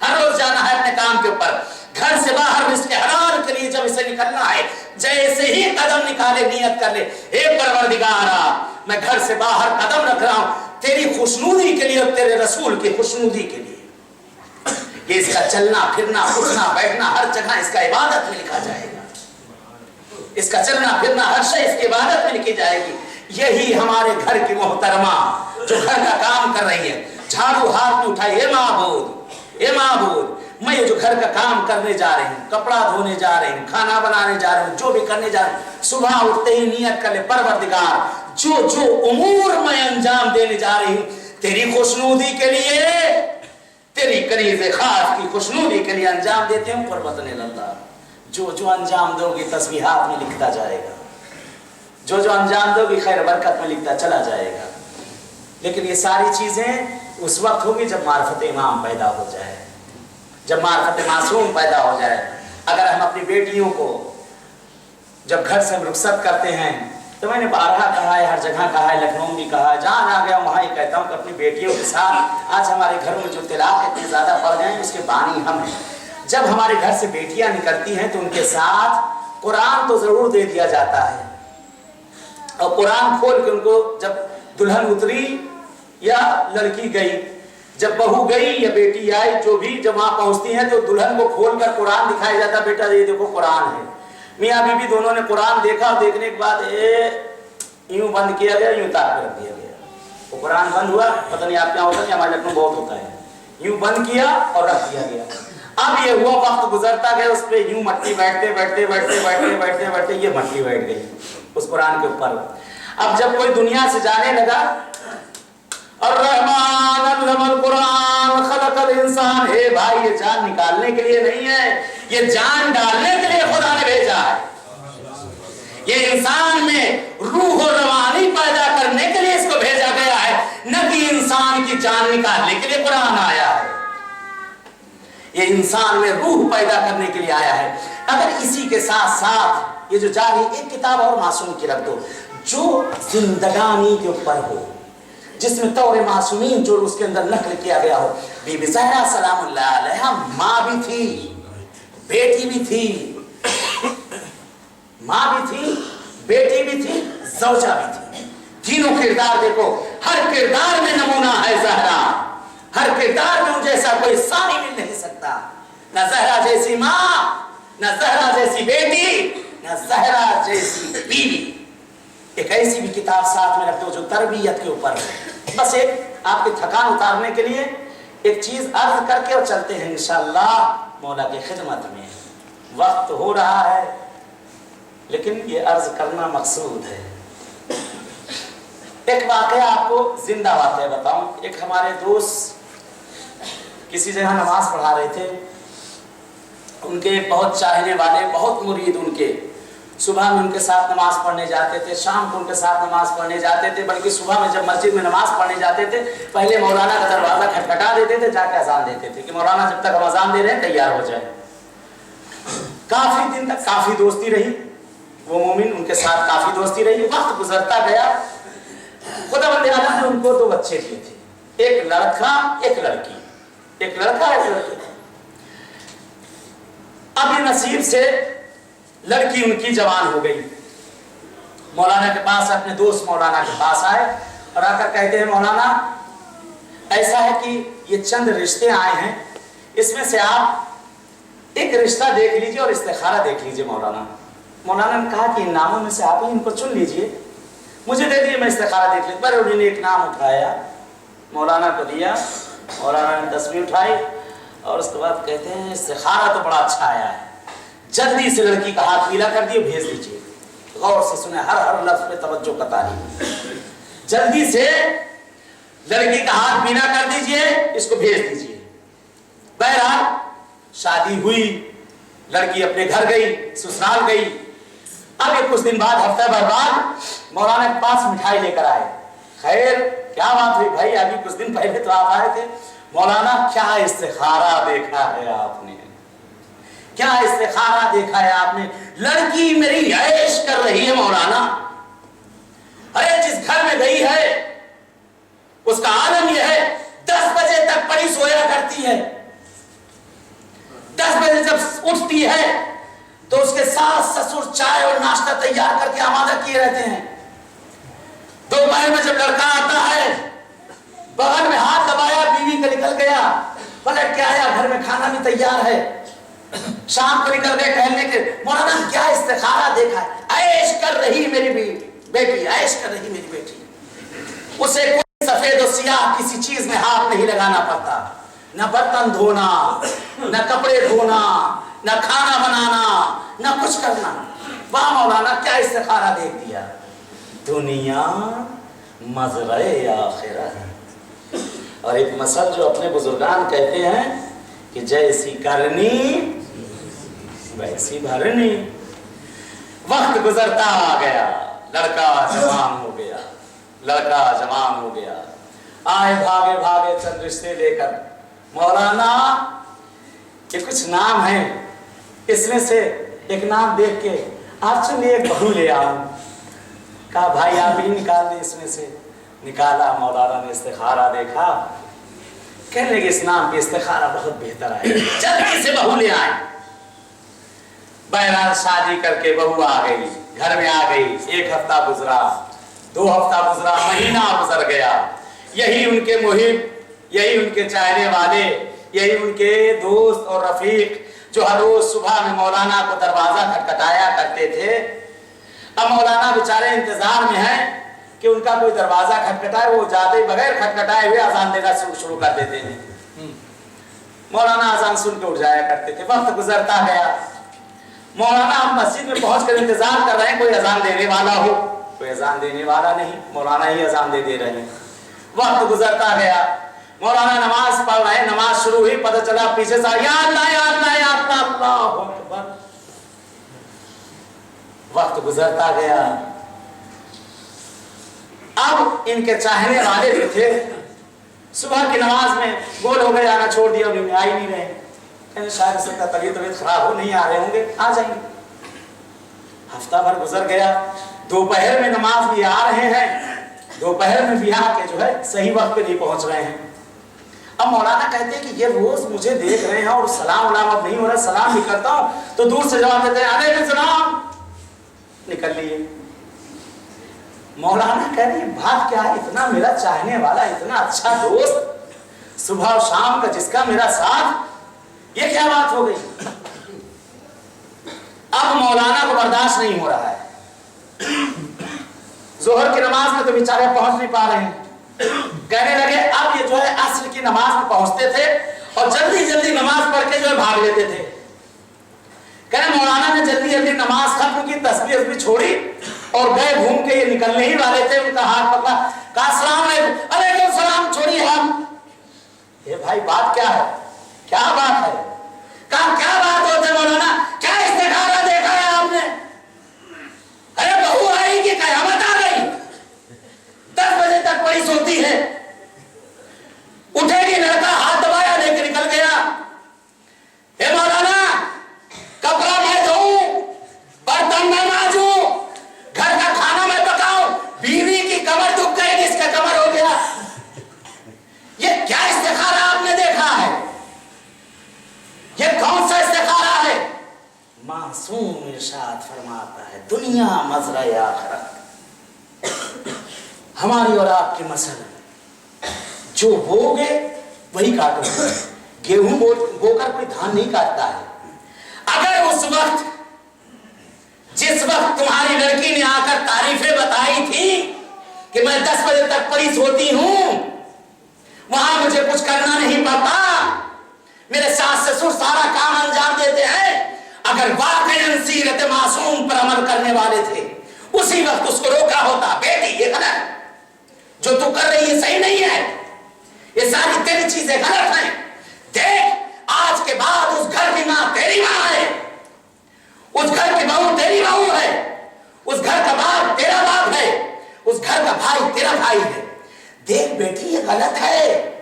हर रोज जाना है अपने काम के ऊपर, घर से बाहर इसके हलाल के लिए जब इसे निकलना है, जैसे ही कदम निकाले नियत कर ले, हे परवरदिगारा मैं घर से बाहर कदम रख रहा हूं तेरी खुशनूदी के लिए और तेरे रसूल की खुशनूदी के लिए। कि इसका चलना फिरना उठना बैठना हर जगह इसका इबादत में लिखा जाएगा। इसका चलना फिरना हर शय इसकी इबादत में लिखी जाएगी। यही हमारे घर की मोहतरमा जो घर का काम कर रही है, झाड़ू हाथ में उठाई, ए माबूद मैं ये जो घर का काम करने जा रही हूँ, कपड़ा धोने जा रही हूँ, खाना बनाने जा रही हूँ, जो भी करने जा रही हूँ, सुबह उठते ही नियत कर ले परवरदिगार जो जो उमूर मैं अंजाम देने जा रही हूँ तेरी खुशनूदी के लिए, तेरी करीज़े खास की खुशनूदी के लिए अंजाम देते हूँ। परवतन अल्लाह, जो जो अंजाम दोगी तस्बीहात में लिखता जाएगा, जो जो अंजाम दोगी खैर बरकत में लिखता चला जाएगा। लेकिन ये सारी चीजें उस वक्त होगी जब मार्फत इमाम पैदा हो जाए, जब मार्फत मासूम पैदा हो जाए। अगर हम अपनी बेटियों को जब घर से रुखसत करते हैं, तो मैंने बारहा कहा है, हर जगह कहा है, लखनऊ भी कहा है, जहाँ आ गया वहाँ ही कहता हूँ कि अपनी बेटियों के साथ, आज हमारे घरों में जो तलाक इतने ज़्यादा बढ़ गए हैं उसके बानी हम हैं। जब हमारे घर से बेटियां निकलती हैं तो उनके साथ कुरान तो ज़रूर दे दिया जाता है, और कुरान खोल के उनको जब दुल्हन उतरी या लड़की गई, जब बहू गई या बेटी आई, जो भी जब वहां पहुंचती हैं तो दुल्हन को खोलकर कुरान दिखाया जाता, बेटा ये देखो कुरान है। मियाँ बीबी दोनों ने कुरान देखा, और देखने के बाद यूं बंद किया गया, यूं ताक रख दिया गया। वो कुरान बंद हुआ, पता नहीं आप क्या होता है, हमारे लखनऊ बहुत होता है, यूं बंद किया और रख दिया गया। अब ये हुआ, वक्त गुजरता गया, उस पर यूं मट्टी बैठते बैठते बैठते बैठते बैठते बैठते ये मट्टी बैठ गई उस कुरान के ऊपर। अब जब कोई दुनिया से जाने लगा, अर्रहमान अल्लमल कुरान खलकल इंसान, हे भाई ये जान निकालने के लिए नहीं है, ये जान डालने के लिए खुदा ने भेजा है। ये इंसान में रूह और रवानी पैदा करने के लिए इसको भेजा गया है, न कि इंसान की जान निकालने के लिए कुरान आया है। ये इंसान में रूह पैदा करने के लिए आया है। अगर इसी के साथ साथ ये जो जारी, एक किताब और मासूम की रख दो जो जिंदगानी के ऊपर हो, जिसमें तौर मासूमीन जो उसके अंदर नकल किया गया हो। बीबी ज़हरा सलामुल्लाह अलैहा माँ भी थी, बेटी भी थी, माँ भी थी, बेटी भी थी, ज़ौजा भी थी। तीनों किरदार देखो, हर किरदार में नमूना है ज़हरा, हर किरदार में जैसा कोई सानी मिल नहीं सकता। न ज़हरा जैसी माँ, न ज़हरा जैसी बेटी, न ज़हरा जैसी बीवी। एक ऐसी भी किताब साथ में रखते हो जो तरबियत के ऊपर है। बस एक आपकी थकान उतारने के लिए एक चीज अर्ज करके और चलते हैं इंशाअल्लाह मौला की खिदमत में। वक्त हो रहा है लेकिन ये अर्ज करना मकसूद है। एक वाकया आपको जिंदा वाकया बताऊं। एक हमारे दोस्त किसी जगह नमाज पढ़ा रहे थे, उनके बहुत चाहने वाले, बहुत मुरीद उनके, सुबह में उनके साथ नमाज पढ़ने जाते थे, शाम को उनके साथ नमाज पढ़ने जाते थे। बल्कि सुबह में जब मस्जिद में नमाज पढ़ने जाते थे, पहले मौलाना का दरवाजा खटखटा देते थे, जाके अजान देते थे कि मौलाना जब तक हम अजान दे रहे हैं तैयार हो जाए। काफी दिन तक काफी दोस्ती रही, वो मोमिन उनके साथ काफी दोस्ती रही। वक्त गुजरता गया, खुदावंद आलम ने उनको 2 बच्चे दिए थे, एक लड़का एक लड़की, एक लड़का एक लड़की। अब नसीब से लड़की उनकी जवान हो गई। मौलाना के पास, अपने दोस्त मौलाना के पास आए और आकर कहते हैं मौलाना ऐसा है कि ये चंद रिश्ते आए हैं, इसमें से आप एक रिश्ता देख लीजिए और इस्तिखारा देख लीजिए। मौलाना ने कहा कि इन नामों में से आप ही इनको चुन लीजिए, मुझे दे दिए, मैं इस्तिखारा देख लीजिए। पर उन्होंने एक नाम उठाया, मौलाना को दिया, मौलाना ने तस्वीर उठाई और उसके बाद कहते हैं इस्तिखारा तो बड़ा अच्छा आया है, जल्दी से लड़की का हाथ पीला कर दिए, भेज दीजिए। गौर से सुने, हर लफ्ज पे तवज्जो का तारीफ। जल्दी से लड़की का हाथ पीला कर दीजिए, इसको भेज दीजिए। बहरहाल शादी हुई, लड़की अपने घर गई, ससुराल गई। अब ये कुछ दिन बाद, हफ्ता भर बाद मौलाना के पास मिठाई लेकर आए। खैर क्या बात हुई भाई, अभी कुछ दिन पहले तो आप आए थे। मौलाना क्या इस्तिखारा देखा है आपने, क्या इस्तिखारा देखा है आपने। लड़की मेरी ऐश कर रही है मौलाना। अरे जिस घर में गई है उसका आलम यह है 10 बजे तक पड़ी सोया करती है। 10 बजे जब उठती है तो उसके सास ससुर चाय और नाश्ता तैयार करके आमादा किए रहते हैं। दोपहर में जब लड़का आता है, बगल में हाथ दबाया, बीवी का निकल गया, पलट के आया, घर में खाना भी तैयार है। शाम को निकल गए टहलने के। मौलाना क्या इस्तिखारा देखा है, ऐश कर रही मेरी बेटी, ऐश कर रही मेरी बेटी। उसे कोई सफेद और सियाह किसी चीज में हाथ नहीं लगाना पड़ता, न बर्तन धोना, न कपड़े धोना, न खाना बनाना, न कुछ करना। वाह मौलाना क्या इस्तिखारा देख दिया। दुनिया मज़रए आखिरत। और एक मसल जो अपने बुजुर्गान कहते हैं कि जैसी करनी वैसी भरनी। वक्त गुजरता आ गया, लड़का जवान हो गया, लड़का जवान हो गया, आए भागे भागे चंद रिश्ते लेकर। मौलाना ये कुछ नाम है, इसमें से एक नाम देख के आप चलिए एक बहू ले आओ। कहा भाई आप ही निकाल दे इसमें से। निकाला, मौलाना ने इस्तिखारा देखा, कहने लगे इस नाम पे इस्तिखारा बहुत बेहतर है, जल्दी से बहू ले आए। बहरहाल शादी करके बहू आ गई, घर में आ गई। 1 हफ्ता गुजरा, 2 हफ्ता गुजरा, महीना गुजर गया। यही उनके मुहिब, यही उनके चाहने वाले, यही उनके दोस्त और रफीक जो हर रोज सुबह में मौलाना को दरवाजा खटखटाया करते थे। अब मौलाना बेचारे इंतजार में हैं कि उनका कोई दरवाजा खटखटाए, वो जाते बगैर खटखटाए हुए अजान देना शुरू कर देते हैं। मौलाना अजान सुन के उठ जाया करते थे। वक्त गुजरता गया, मौलाना हम मस्जिद में पहुंचकर इंतजार कर रहे हैं कोई अजान देने वाला हो, कोई अजान देने वाला नहीं, मौलाना ही अजान दे रहे हैं। वक्त गुजरता गया, मौलाना नमाज पढ़ रहे हैं, नमाज शुरू हुई, पता चला पीछे से या अल्लाह या अल्लाह या अल्लाह, अल्लाहु अकबर। वक्त गुजरता गया। अब इनके चाहने वाले जो थे सुबह की नमाज में गोल हो गए, आना छोड़ दिया, उन्हें आ ही नहीं रहे। शायद सकता तबीयत खराब हो, नहीं आ रहे होंगे, आ जाएंगे। हफ्ता भर गुजर गया, दोपहर में नमाज भी आ रहे हैं, दोपहर में भी आके जो है सही वक्त पे नहीं पहुंच रहे हैं। अब मौलाना कहते हैं कि ये रोज मुझे देख रहे हैं और सलाम उलाम अब नहीं हो रहा, सलाम भी करता हूं तो दूर से जवाब देते हैं अलैकुम सलाम, निकल लिए। मौलाना कह रहे हैं बात क्या है, इतना मेरा चाहने वाला, इतना अच्छा दोस्त, सुबह और शाम का जिसका मेरा साथ, ये क्या बात हो गई। अब मौलाना को बर्दाश्त नहीं हो रहा है। जोहर की नमाज में तो बेचारे पहुंच नहीं पा रहे हैं। कहने लगे अब ये जो है अस्र की नमाज में पहुंचते थे और जल्दी जल्दी नमाज पढ़ के जो है भाग लेते थे। कहने मौलाना ने जल्दी जल्दी नमाज खत्म की, तस्बीह भी छोड़ी और गए, घूम के ये निकलने ही वाले थे, उनका हाथ पकड़ा, कहा अस्सलाम वालेकुम। अलैकुम सलाम, छोड़िए हम। ये भाई बात क्या है, क्या बात है? कहा क्या बात होती है मौलाना, क्या इस्तिखारा देखा है आपने? अरे बहू आई कि कयामत आ गई, 10 बजे तक वही सोती है, उठेगी लड़का हाथ दबाया लेकर निकल गया। हे मौलाना कपड़ा मैं धोऊं, बर्तन मैं मांजूं, घर का खाना मैं पकाऊं, बीवी की कमर दुख गई, इसका कमर हो गया। ये क्या इस्तिखारा आपने देखा है? ये कौन सा इस्तिखारा है? मासूम इरशाद फरमाता है दुनिया मज़रए आखिरत। हमारी और आपकी मसल जो बोगे वही काटोगे। गेहूं बोकर कोई धान नहीं काटता है। अगर उस वक्त जिस वक्त तुम्हारी लड़की ने आकर तारीफें बताई थी कि मैं 10 बजे तक पड़ी सोती हूं, वहां मुझे कुछ करना नहीं पड़ता, मेरे सास ससुर सारा काम अंजाम देते हैं, अगर वाकई सीरत मासूम पर अमल करने वाले थे उसी वक्त उसको रोका होता, बेटी ये गलत, जो तू कर रही है सही नहीं है, ये सारी तेरी चीजें गलत हैं। देख आज के बाद उस घर की मां तेरी मां है, उस घर की बहू तेरी बहू है, उस घर का बाप तेरा बाप है, उस घर का भाई तेरा भाई है। देख बेटी ये गलत है।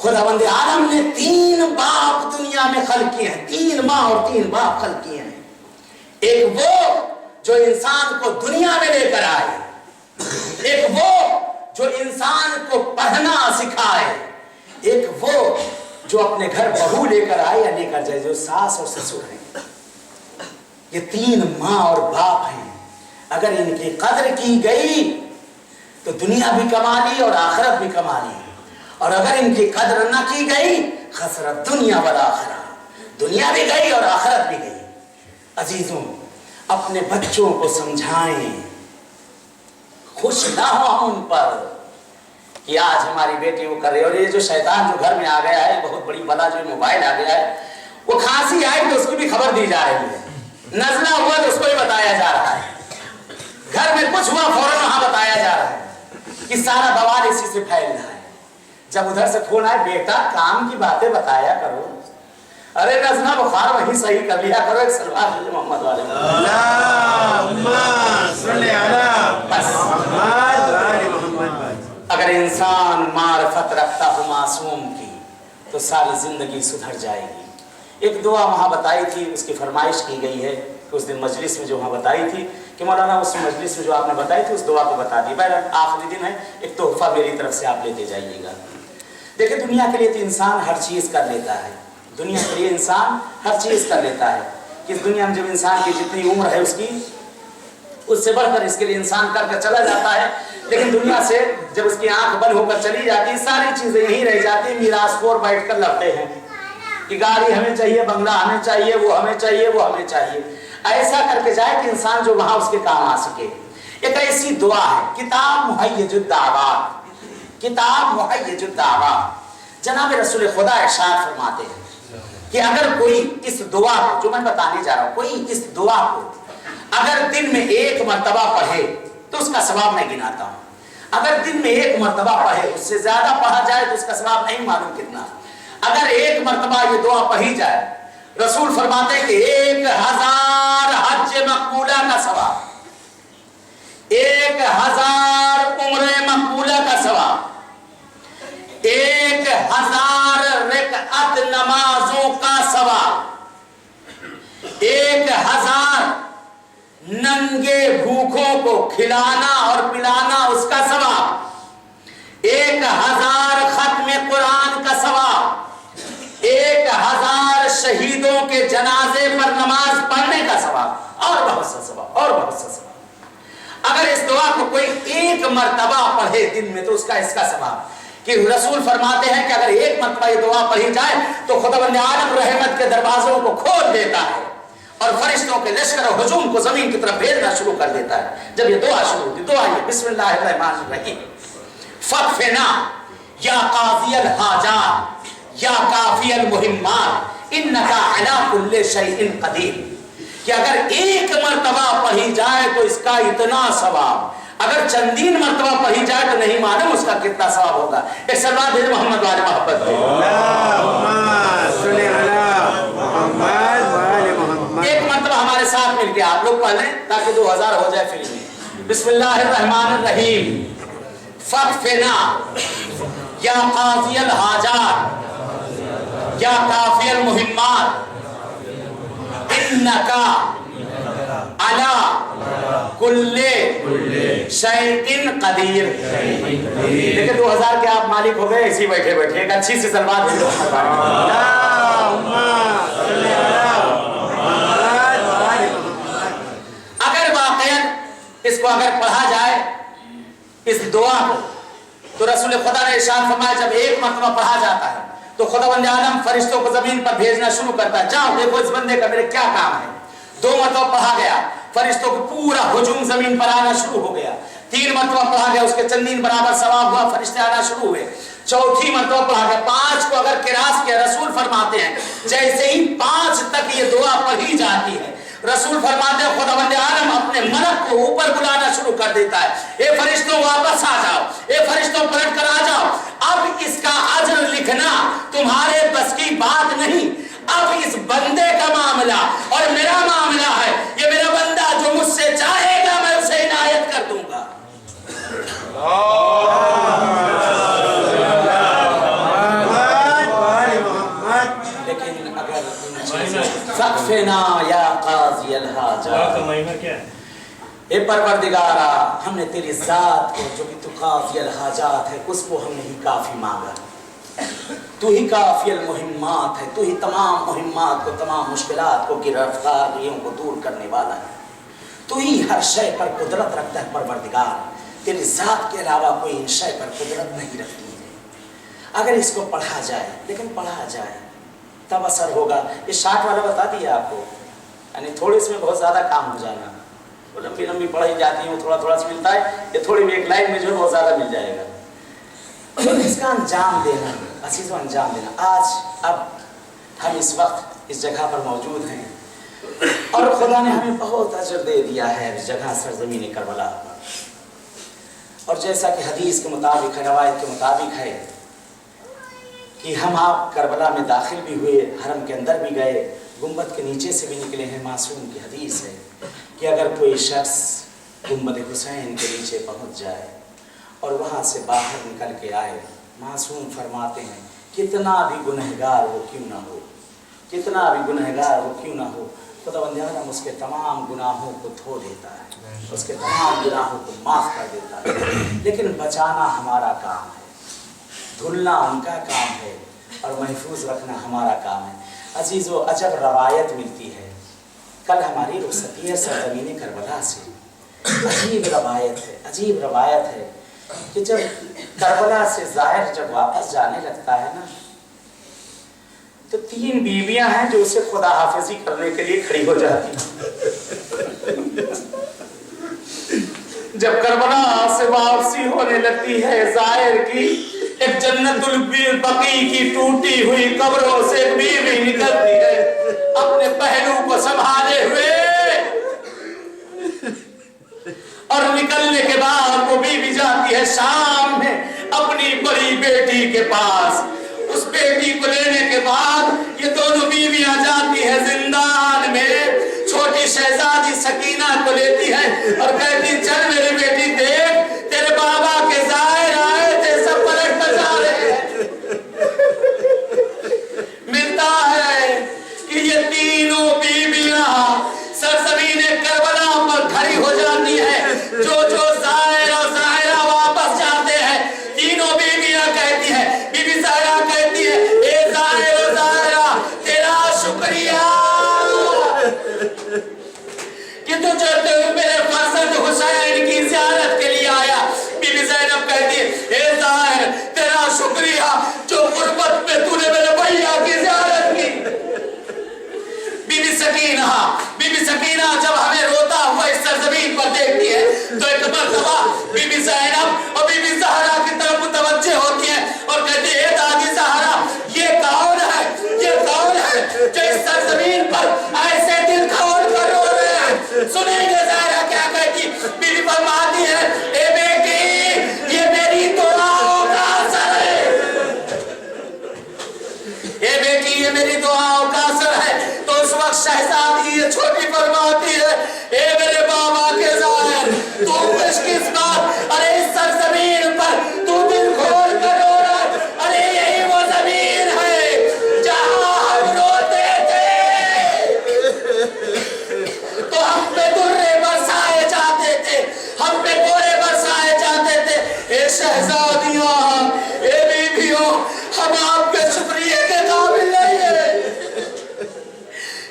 खुदावंद आलम ने 3 बाप दुनिया में खल्क किए हैं, 3 माँ और 3 बाप खल्क किए हैं। एक वो जो इंसान को दुनिया में लेकर आए, एक वो जो इंसान को पढ़ना सिखाए, एक वो जो अपने घर बहू लेकर आए या लेकर जाए, जो सास और ससुर हैं। ये 3 माँ और बाप हैं। अगर इनकी कदर की गई तो दुनिया भी कमा ली और आखिरत भी कमा ली, और अगर इनकी कदर न की गई खसरत दुनिया वल आखिरा, दुनिया भी गई और आखिरत भी गई। अजीजों अपने बच्चों को समझाएं, खुश ना हो हम उन पर कि आज हमारी बेटी वो कर रही है, और ये जो शैतान जो घर में आ गया है, बहुत बड़ी बला जो मोबाइल आ गया है, वो खांसी आई तो उसकी भी खबर दी जा रही है, नजला हुआ तो उसको भी बताया जा रहा है, घर में कुछ हुआ फौरन वहां बताया जा रहा है कि सारा बवाल इसी से फैल रहा है। जब उधर से फोन आए, बेटा काम की बातें बताया करो, अरे नजला बुखार वहीं सही कर लिया करो, एक सलवार मोहम्मद वाले अगर इंसान मार्फत रखता हो मासूम की तो सारी जिंदगी सुधर जाएगी। एक दुआ वहाँ बताई थी, उसकी फरमाइश की गई है कि उस दिन मजलिस में जो वहाँ बताई थी कि मौलाना उस मजलिस में जो आपने बताई थी उस दुआ को बता दी। बहरहाल आखिरी दिन है, एक तोहफा मेरी तरफ से आप लेते जाइएगा। देखिए दुनिया के लिए तो इंसान हर चीज़ कर लेता है, दुनिया के लिए इंसान हर चीज़ कर लेता है कि इस दुनिया में जब इंसान की जितनी उम्र है उसकी उससे बढ़कर इसके लिए इंसान करके चला जाता है, लेकिन दुनिया से जब उसकी आंख बंद होकर चली जाती है सारी चीजें यहीं रह जाती है। मीरासखोर बैठकर लड़ते हैं कि गाड़ी हमें चाहिए, बंगला हमें चाहिए, वो हमें चाहिए, वो हमें चाहिए, ऐसा करके जाए कि इंसान जो वहां उसके काम आ सके। एक ऐसी दुआ है किताब मुहय्यजुद्दावात, किताब मुहय्यजुद्दावात। जनाब रसूल खुदा इरशाद फरमाते हैं कि अगर कोई इस दुआ को जो मैं बताने जा रहा हूं, कोई इस दुआ को अगर दिन में एक मर्तबा पढ़े तो उसका सवाब मैं गिनाता हूं। अगर दिन में एक मर्तबा पढ़े, उससे ज्यादा पढ़ा जाए तो उसका सवाब नहीं मालूम कितना। अगर एक मर्तबा ये दुआ पढ़ी जाए, रसूल फरमाते हैं कि 1000 हज मकबूला का सवाब, 1000 उम्रे मकबूला का सवाब, 1000 रकअत नमाजों का सवाब, 1000 नंगे भूखों को खिलाना और पिलाना उसका सवाब, 1000 खत्म कुरान का सवाब, 1000 शहीदों के जनाजे पर नमाज पढ़ने का सवाब, और बहुत सा सवाब, और बहुत सा सवाब। अगर इस दुआ को कोई एक मर्तबा पढ़े दिन में तो उसका इसका सवाब कि रसूल फरमाते हैं कि अगर एक मर्तबा ये दुआ पढ़ी जाए तो खुदावंद आलम रहमत के दरवाजों को खोल देता है और फरिश्तों के लश्कर और हुजूम को जमीन की तरफ भेजना शुरू कर देता है। जब ये दुआ शुरू होती, दुआ ये बिस्मिल्लाहिर्रहमानिर्रहीम, फकफिना या काज़ियल हाजात या काफियल मुहिम्मात इन्नका अला कुल्लि शैइन कदीर, कि अगर एक मर्तबा पढ़ी जाए तो इसका इतना सवाब, अगर चंदीन मर्तबा पढ़ी जाए तो नहीं मालूम उसका कितना सवाब होगा। एक सलवात भेज मोहम्मद वाले मोहब्बत में, एक मर्तबा हमारे साथ मिलके आप लोग पढ़ लें ताकि 2000 हो जाए फ्री में। बिस्मिल्लाहिर्रहमानिर्रहीम, फकफिना या काज़ियल हाजात या काफियल मुहिम्मात इन्नका अला कुल्ले शैइन कदीर। देखिए 2000 के आप मालिक हो गए इसी बैठे बैठे। एक अच्छी सी सलवात भेजो। अगर वाकईन इसको अगर पढ़ा जाए इस दुआ को तो रसूल खुदा ने इरशाद फरमाया जब एक मर्तबा पढ़ा जाता है तो खुदावंद आलम फरिश्तों को जमीन पर भेजना शुरू करता है, जाओ देखो इस बंदे का मेरे क्या काम है। 2 मरतबा पढ़ा गया, फरिश्तों को पूरा हुजूम जमीन पर आना शुरू हो गया। 3 मरतबा पढ़ा गया, उसके चंदीन बराबर सवाब हुआ, फरिश्ते आना शुरू हुए। 4थी मरतबा पढ़ा गया, 5 को अगर किरास किया, रसूल फरमाते हैं जैसे ही 5 तक ये दुआ पढ़ी जाती है रसूल फरमाते हैं खुदावंद आलम अपने मलक को ऊपर बुलाना शुरू कर देता है, ए फरिश्तों वापस आ जाओ, ए फरिश्तों पलट कर आ जाओ, अब इसका अजर लिखना तुम्हारे बस की बात नहीं, अब इस बंदे का मामला और मेरा मामला है। ये मेरा बंदा जो मुझसे चाहेगा मैं उसे इनायत कर दूंगा। लेकिन अगर फकफिना या काज़ियल हाजात, क्या है? ए परवरदिगारा हमने तेरी जात को जो कि तू काफियल हाजात है उसको हमने ही काफी मांगा। तू ही काफियल मुहिम्मात है, तू ही तमाम मुहिम्मात को, तमाम मुश्किलात को, गिरफ्तारियों को दूर करने वाला है। तू ही हर शय पर कुदरत रखता है परवरदिगार, तेरी जात के अलावा कोई इन शय पर कुदरत नहीं रखती है। अगर इसको पढ़ा जाए, लेकिन पढ़ा जाए तब असर होगा। ये 60 वाला बता दिया आपको, यानी थोड़ी इसमें बहुत ज्यादा काम हो जाना, वो लंबी लंबी पढ़ाई जाती है, वो थोड़ा थोड़ा सा मिलता है, ये थोड़ी भी एक लाइन में जो है बहुत ज्यादा मिल जाएगा। फिर इसका अंजाम देना, अजीजों अंजाम देना। आज अब हम इस वक्त इस जगह पर मौजूद हैं और खुदा ने हमें बहुत अजर दे दिया है इस जगह सरजमीन करबला पर। और जैसा कि हदीस के मुताबिक है, रवायत के मुताबिक है कि हम आप करबला में दाखिल भी हुए, हरम के अंदर भी गए, गुंबद के नीचे से भी निकले हैं। मासूम की हदीस है कि अगर कोई शख्स गुंबद हुसैन के नीचे पहुंच जाए और वहाँ से बाहर निकल के आए, मासूम फरमाते हैं कितना भी गुनहगार वो क्यों ना हो, कितना भी गुनहगार वो क्यों ना हो, खुदावंद आलम उसके तमाम गुनाहों को धो देता है, उसके तमाम गुनाहों को माफ़ कर देता है। लेकिन बचाना हमारा काम है, धुलना उनका काम है और महफूज रखना हमारा काम है। अजीज़ो अजब रवायत मिलती है, कल हमारी रुखसती है सरज़मीन करबला से। अजीब रवायत है, अजीब रवायत है कि जब करबला से ज़ाहिर जब वापस जाने लगता है ना, तो 3 बीवियां हैं जो उसे खुदा हाफिजी करने के लिए खड़ी हो जाती हैं। जब करबला से वापसी होने लगती है ज़ाहिर की, एक जन्नतुल बकी की टूटी हुई कब्रों से एक बीवी निकलती है अपने पहलू को संभाले हुए, और निकलने के बाद वो बीवी जाती है शाम में अपनी बड़ी बेटी के पास। उस बेटी को लेने के बाद ये दोनों बीवियां जाती है जिंदान में, छोटी शहजादी सकीना को लेती है और कहती चल मेरी बेटी देख तेरे बाबा के ज़ाहिर आए थे, सब पलट कर जा रहे हैं। मिलता है कि ये तीनों बीवियां सरज़मीन करबला पर खड़ी हो जाती है। जो ज़ाहिर और ज़ाहिरा वापस जाते हैं, तीनों बीवियां कहती है, बीबी ज़ाहिरा कहती है ए ज़ाहिर और ज़ाहिरा तेरा शुक्रिया कि तुझे मेरे फर्जंद हुसैन की ज़ियारत के लिए आया। बीबी ज़ैनब कहती है ए ज़ाहिर तेरा शुक्रिया जो गुर्बत में तूने मेरे भैया की ज़ियारत की। बीबी सकीना जब हमें रोता हुआ इस सरजमीन पर देखती है तो एक मर्तबा बीबी ज़ैनब और बीबी ज़हरा की तरफ मुतवज्जे होती है और कहती है दादी ज़हरा ये कौन है, ये कौन है जो इस सरजमीन पर ऐसे दिल खोल कर रो रहे हैं। सुनेंगे ज़हरा क्या कहती, बीबी फरमाती है ए बेटी ये मेरी दुआओं का असर है, ए बेटी ये मेरी दुआओं का असर है। तो उस वक्त शहजादी ये छोटी फरमाती है ए मेरे बाबा के ज़ाहिर तू किस बात, अरे इस सरजमीन पर तू दिल खोल कर रो रहा है, अरे यही वो जमीन है जहां हम रोते थे तो हम पे दुर्रे बरसाए जाते थे, हम पे कोरे बरसाए जाते थे। ए शहजादियां, ए बीवियों, हम आपके शुक्रिया के काबिल नहीं है।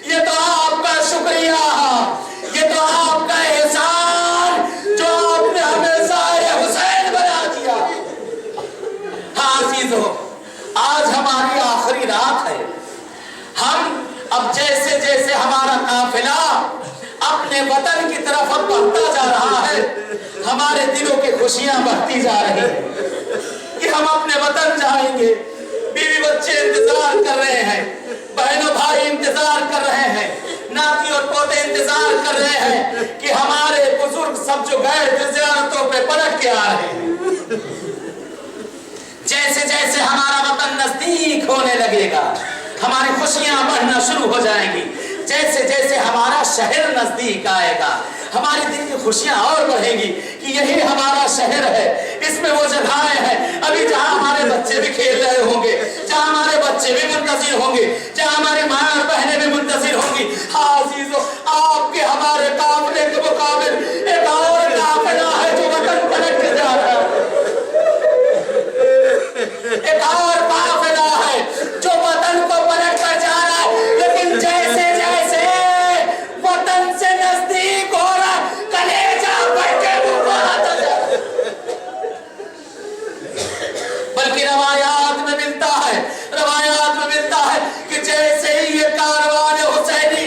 ये तो आपका शुक्रिया, ये तो आपका एहसान जो आपने हमें ज़ाहिर हुसैन बना दिया। हाँ अज़ीज़ों, आज हमारी आखिरी रात है। हम अब जैसे जैसे हमारा काफिला अपने वतन की तरफ अब बढ़ता जा रहा है, हमारे दिलों की खुशियां बढ़ती जा रही हैं कि हम अपने वतन जाएंगे। बीवी बच्चे इंतजार कर रहे हैं, बहनों भाई इंतजार कर रहे हैं, नाती और पोते इंतजार कर रहे हैं कि हमारे बुजुर्ग सब जो गए थे ज़ियारतों पे पलट के आ रहे हैं। जैसे जैसे हमारा वतन नजदीक होने लगेगा हमारी खुशियां बढ़ना शुरू हो जाएंगी। जैसे जैसे हमारा शहर नजदीक आएगा हमारे दिल की खुशियां और बढ़ेंगी कि यही हमारा शहर है, इसमें वो जगहें हैं अभी जहां हमारे बच्चे भी खेल रहे होंगे, जहां हमारे बच्चे भी मुंतज़िर होंगे, जहां हमारे माँ और बहनें भी मुंतज़िर होंगी। हाँ अज़ीज़ों, आपके हमारे काफिले के मुकाबिल एक और काफिला है जो वतन पलट के जा रहा है, एक और काफिला है जो वतन को पलट कर जा रहा है। लेकिन जैसे जैसे वतन से नजदीक हो रहा कलेजा बैठे बल्कि रवायात में मिलता है कि जैसे ही ये कारवान हुसैनी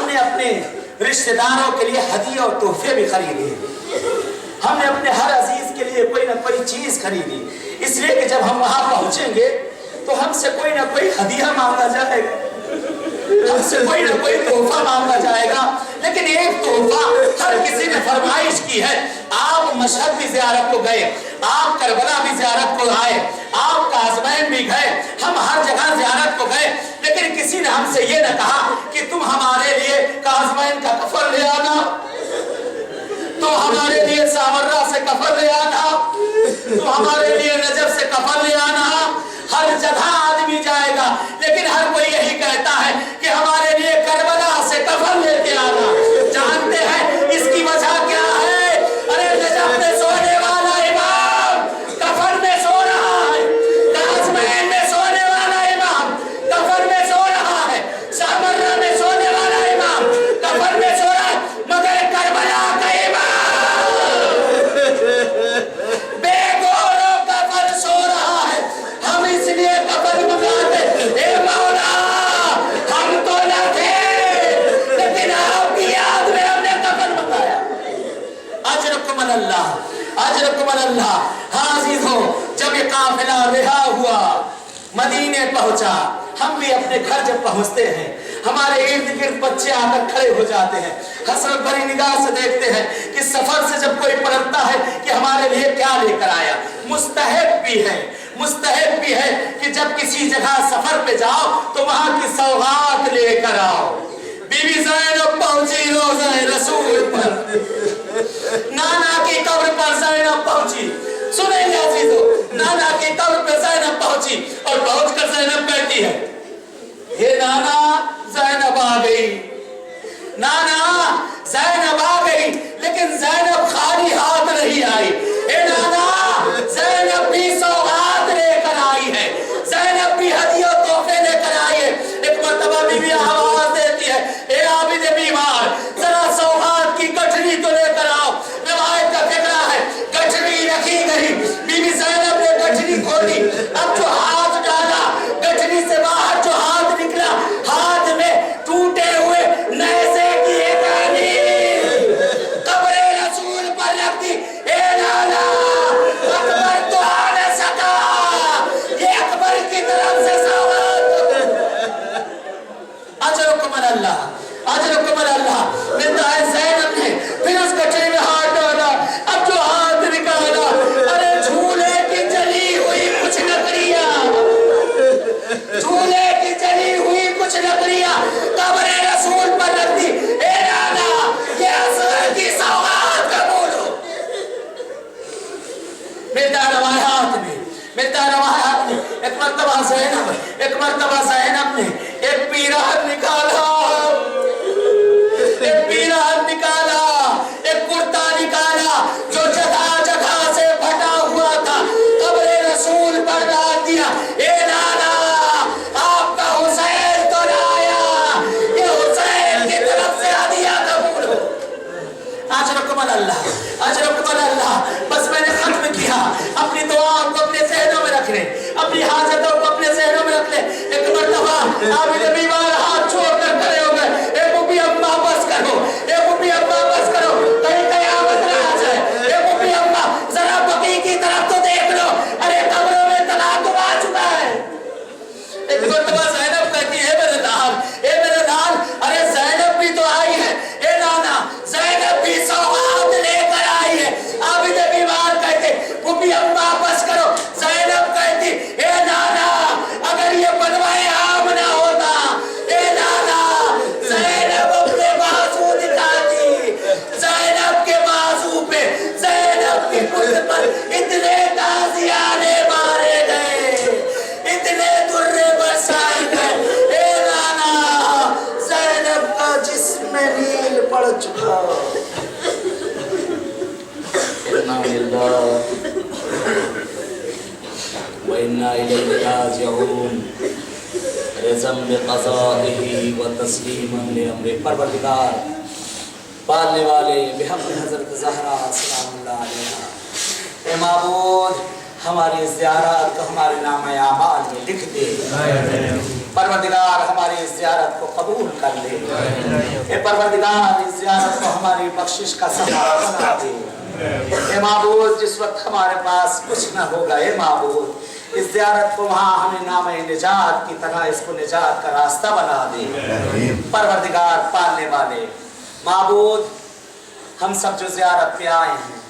हमने अपने रिश्तेदारों के लिए हदिया और तोहफे भी खरीदे, हमने अपने हर अजीज के लिए कोई ना कोई चीज खरीदी, इसलिए कि जब हम वहां पहुंचेंगे तो हमसे कोई ना कोई हदिया मांगा जाएगा, हमसे कोई ना कोई तोहफा मांगा जाएगा। लेकिन एक तोहफा हर किसी ने फरमाइश की है। आप मशहद भी ज़ियारत को गए, आप करबला भी ज़ियारत को आए, आप काज़मैन भी गए, हम हर जगह ज़ियारत को गए, लेकिन किसी ने हमसे ये न कहा कि तुम हमारे लिए काज़मैन का कफन ले आना, तुम हमारे लिए सामर्रा से कफन ले आना, तुम हमारे लिए नजफ से कफन ले आना। हर जगह आदमी जाएगा, लेकिन हर कोई यही कहता है कि हमारे लिए करबला से कफन लेके आना। जानते हैं इसकी वजह क्या है? अरे नजफ में सोने वाला इमाम कफन में सो रहा है, काज़मैन में सोने वाला इमाम कफन में सो रहा है, सामर्रा में सोने वाला इमाम कफन में सो रहा है, मगर करबला का इमाम बेगोरों कफन सो रहा है। हम इसलिए कफन मंगाते, ए मौला हम तो न थे, लेकिन आपकी याद में हमने कफन मंगाया। अजरकुम अल्लाह, अजरकुम अल्लाह। हाजिर हो, जब ये काफिला रिहा हुआ, मदीने पहुंचा, हम भी अपने घर जब पहुंचते हैं, हमारे इर्द गिर्द बच्चे आकर खड़े हो जाते हैं, हसरत भरी निगाह से देखते हैं कि सफर से जब कोई पलटता है कि हमारे लिए क्या लेकर आया। मुस्तहब भी है, मुस्तहब भी है कि जब किसी जगह सफर पे जाओ तो वहां की सौगात लेकर आओ। बीबी ज़ैनब पहुंची रोज़े रसूल पर, नाना की कब्र पर ज़ैनब पहुंची। सुने अजीजों, नाना की कब्र पे ज़ैनब पहुंची और पहुंचकर ज़ैनब कहती है, हे नाना ज़ैनब आ गई, नाना ज़ैनब आ गई। लेकिन ज़ैनब खाली हाथ नहीं आई, हे नाना ज़ैनब भी सौगात लेकर आई है, ज़ैनब भी हदिया तोहफे लेकर आई है। एक मर्तबा बीवी आवाज देती है, ए आबिद बीमार, जरा सौगात की गठरी तो लेकर आओ। रिवायत का फिक्रा है, गठरी रखी गई, बीवी ज़ैनब ने गठरी खोली, अब जो हाथ डाला गठरी से बाहर जो हाथ निकला, हाथ में टूटे हुए नैज़े की एक आनी कब्रे रसूल पर रख दी। ए नाना अकबर तो आ न सका, ये अकबर की तरफ से सौगात। अजरकुम अल्लाह, अजरकुम अल्लाह। मिलता है ज़ैनब ने फिर उस गठरी में हाथ डाला, अब जो हाथ निकाला, अरे झूले की जली हुई कुछ लकड़ियां, झूले की जली हुई कुछ लकड़ियां कब्रे रसूल पर रख दी। ए नाना ये असगर की सौगात कबूल हो। मिलता है रवायात में, मिलता है रवायात में, एक मर्तबा ज़ैनब ने एक पीराहन निकाला, एक पीराहन निकाला, एक कुर्ता निकाला जो जगह जगह से फटा हुआ था, कब्रे रसूल पर डाल दिया। ए नाना आपका हुसैन तो लाया, ये हुसैन की तरफ से हदिया कबूल हो। अजरकुम अल्लाह, अजरकुम अल्लाह। बस मैंने खत्म किया, अपनी दुआओं को अपने ज़हनों में रख ले, अपनी हाजतों को अपने ज़हनों में रख ले। एक मर्तबा आबिद बीमार हाथ छोड़कर खड़े हो गए, ए मुबी अम्मा बस करो, ए मुबी अम्मा बस करो, कहीं क़यामत ना आ जाए। ए मुबी अम्मा जरा बकी की तरफ तो देख लो, अरे कब्रों में तलाक़ आ चुका है। एक मर्तबा ज़ैनब कहती है, मेरे लाल, ए मेरे लाल, अरे ज़ैनब भी तो आई है। ए नाना ज़ैनब भी सौगात लेकर आई है। आबिद बीमार कहते, मुबी अम्मा बस करो। ज़ैनब कहती, ए नाना अगर ये बनवाए आम ना होता, ए नाना ज़ैनब अपने बाजू दिखाती, ज़ैनब के बाजू पे, ज़ैनब के पुत्र पर इतने ताज़ियाने मारे गए, इतने दुर्रे बरसाए गए। ए नाना ज़ैनब का जिस्म में नील पड़ चुका। वइन्ना इलैहि राजिऊन। रिज़म बिक़ज़ाइही व तस्लीमन लिअम्रिही। परवरदिगार पालने वाले बिहक़ हज़रत ज़हरा सलामुल्लाह अलैहा, ए माबूद हमारी ज़ियारत को हमारे नाम-ए-आमाल में लिख दे। परवरदिगार हमारी इस ज़ियारत को कबूल कर ले। ए परवरदिगार इस ज़ियारत को हमारी बख्शिश का सबब बना दे। ए माबूद जिस वक्त हमारे पास कुछ न होगा, ए माबूद इस ज़ियारत को वहाँ हमें नाम निजात की तरह इसको निजात का रास्ता बना दे। परवरदिगार पालने वाले माबूद हम सब जो ज़ियारत पे आए हैं,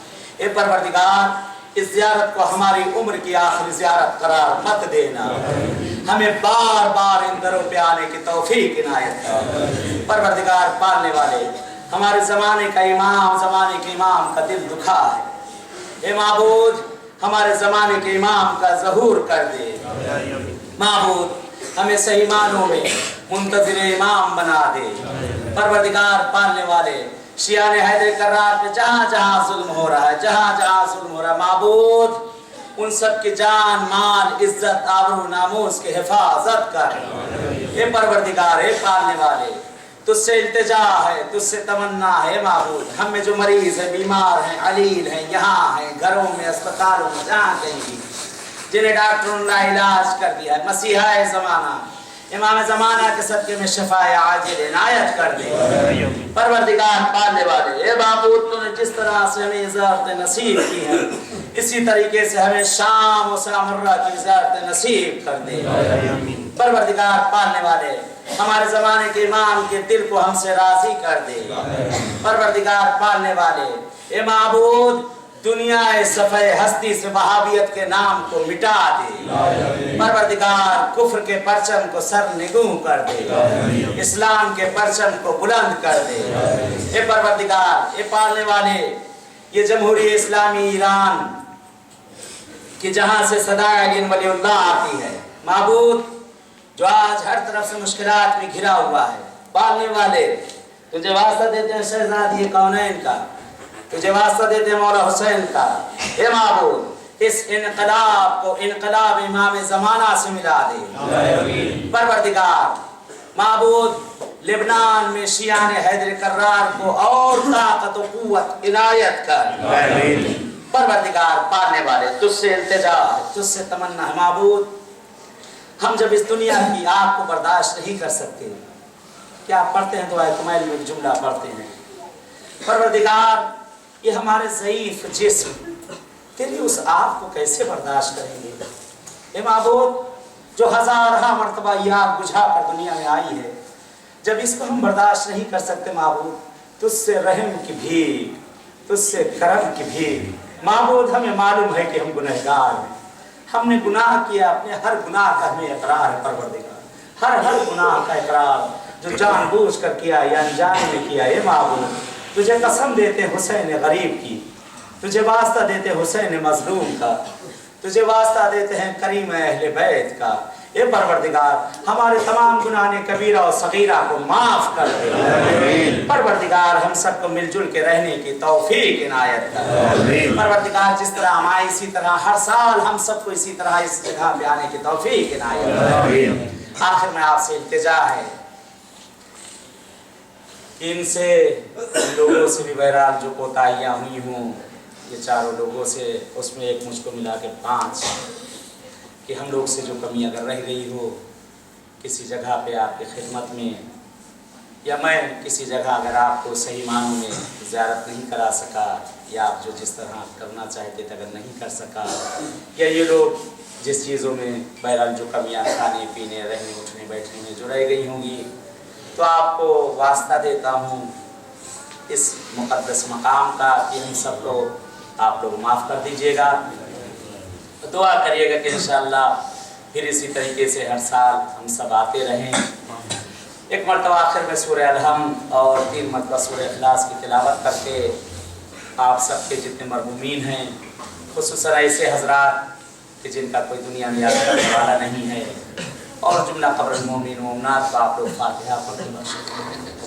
ए परवरदिगार इस ज़ियारत को हमारी उम्र की आखिरी ज़ियारत करार मत देना। हमें बार बार इन दरों पे आने की तौफीक इनायत कर। परवरदिगार पालने वाले हमारे ज़माने का इमाम, ज़माने के इमाम का दिल दुखा है। ए माबूद हमारे ज़माने के इमाम का ज़हूर कर दे। माबूद हमें सही मानों में मुंतज़िर इमाम बना दे। परवरदिगार पालने वाले शियान हैदर कर्रार पे जहाँ जहाँ जुल्म हो रहा है, जहाँ जहाँ जुल्म हो रहा है, माबूद उन सब की जान माल इज्जत आबरू नामूस की हिफाजत कर। ये परवरदिगार है पालने वाले तुझसे इल्तिजा है, तुझसे तमन्ना है माबूद। हम में जो मरीज है, बीमार हैं, अलील हैं, यहाँ हैं, घरों में, अस्पतालों में, जहाँ कहीं भी, जिन्हें डॉक्टरों ने इलाज कर दिया है, मसीहा ज़माना इमाम ज़माना के सदक़े में शफ़ाए आजिल इनायत कर दे। परवरदिगार पालने वाले ए माबूद तूने जिस तरह से हमें इज़्ज़त नसीब की है, इसी तरीके से हमें शाम और सामर्रा की इज़्ज़त नसीब कर दे। परवरदिगार पालने वाले हमारे ज़माने के इमाम के दिल को हमसे राज़ी कर दे। परवरदिगार पालने वाले ए माबूद दुनिया सफ़े हस्ती से वहाबियत के नाम को मिटा दे। परवरदिगार कुफ्र के परचम को सर निगूं कर दे, इस्लाम के परचम को बुलंद कर दे। ए परवरदिगार ए पालने वाले ये जमहूरी इस्लामी ईरान कि जहाँ से सदाए वलीउल्लाह आती है, माबूद जो आज हर तरफ से मुश्किलात में घिरा हुआ है, पालने वाले तुझे वास्ता देते हैं शहजादी कौनैन का, तुझे वास्ता देते हैं मौला हुसैन का। हे माबूद इस इनकलाब को इनकलाब इमाम ज़माना से मिला दे। परवरदिगार माबूद लिबनान में शियान हैदर कर्रार को और ताकत व कुव्वत इनायत कर। परवरदिगार पालने वाले तुझसे इल्तिजा, तुझसे तमन्ना है माबूद। हम जब इस दुनिया की आग को बर्दाश्त नहीं कर सकते, क्या पढ़ते हैं दुआ कुमैल में जुमला पढ़ते हैं, परवरदिगार ये हमारे ज़ईफ़ जिस्म तेरी उस आग को कैसे बर्दाश्त करेंगे। ए माबूद जो हज़ारहा मरतबा ये आग बुझा कर दुनिया में आई है, जब इसको हम बर्दाश्त नहीं कर सकते माबूद, तुझसे रहम की भीख, तुझसे करम की भीख। माबूद हमें मालूम है कि हम गुनहगार हैं, हमने गुनाह किया, अपने हर गुनाह का हमें इकरार है। परवरदिगार हर गुनाह का इकरार जो जानबूझ कर किया या अनजाने में किया। ये माबूद तुझे कसम देते हुसैन गरीब की, तुझे वास्ता देते हुसैन मजलूम का, तुझे वास्ता देते हैं करीम अहले बैत का। ये परवरदिगार हमारे तमाम गुनाह कबीरा और सगीरा को माफ कर दे। परवरदिगार हम सबको मिलजुल के रहने की तौफीक इनायत कर। परवरदिगार जिस तरह हम आए इसी तरह हर साल हम सबको इसी तरह इस जगह पे आने की तौफीक इनायत कर। आखिर में आपसे इल्तिजा है इनसे लोगों से भी बहरहाल जो कोताहियाँ हुई हों, ये चारों लोगों से, उसमें एक मुझको मिला के 5 कि हम लोग से जो कमी अगर रह गई हो किसी जगह पे आपकी खिदमत में, या मैं किसी जगह अगर आपको सही मानों में ज़ियारत नहीं करा सका, या आप जो जिस तरह करना चाहते थे अगर नहीं कर सका, या ये लोग जिस चीज़ों में बहरहाल जो कमियाँ खाने पीने रहने उठने बैठने में जो रह गई होंगी, तो आपको वास्ता देता हूँ इस मुक़द्दस मकाम का कि हम सबको आप लोग माफ़ कर दीजिएगा। तो दुआ करिएगा कि इंशाअल्लाह फिर इसी तरीके से हर साल हम सब आते रहें। एक मरतबा आखिर में सूरह अलहम्द और 3 मरतबा सूरह इखलास की तिलावत करके आप सबके जितने मरहूमीन हैं, खुसूसन ऐसे हजरात कि जिनका कोई दुनिया में याद करने वाला नहीं है, और जुमला क़ब्र मोमिन मोमिनात को आप लोग फातिहा पढ़ के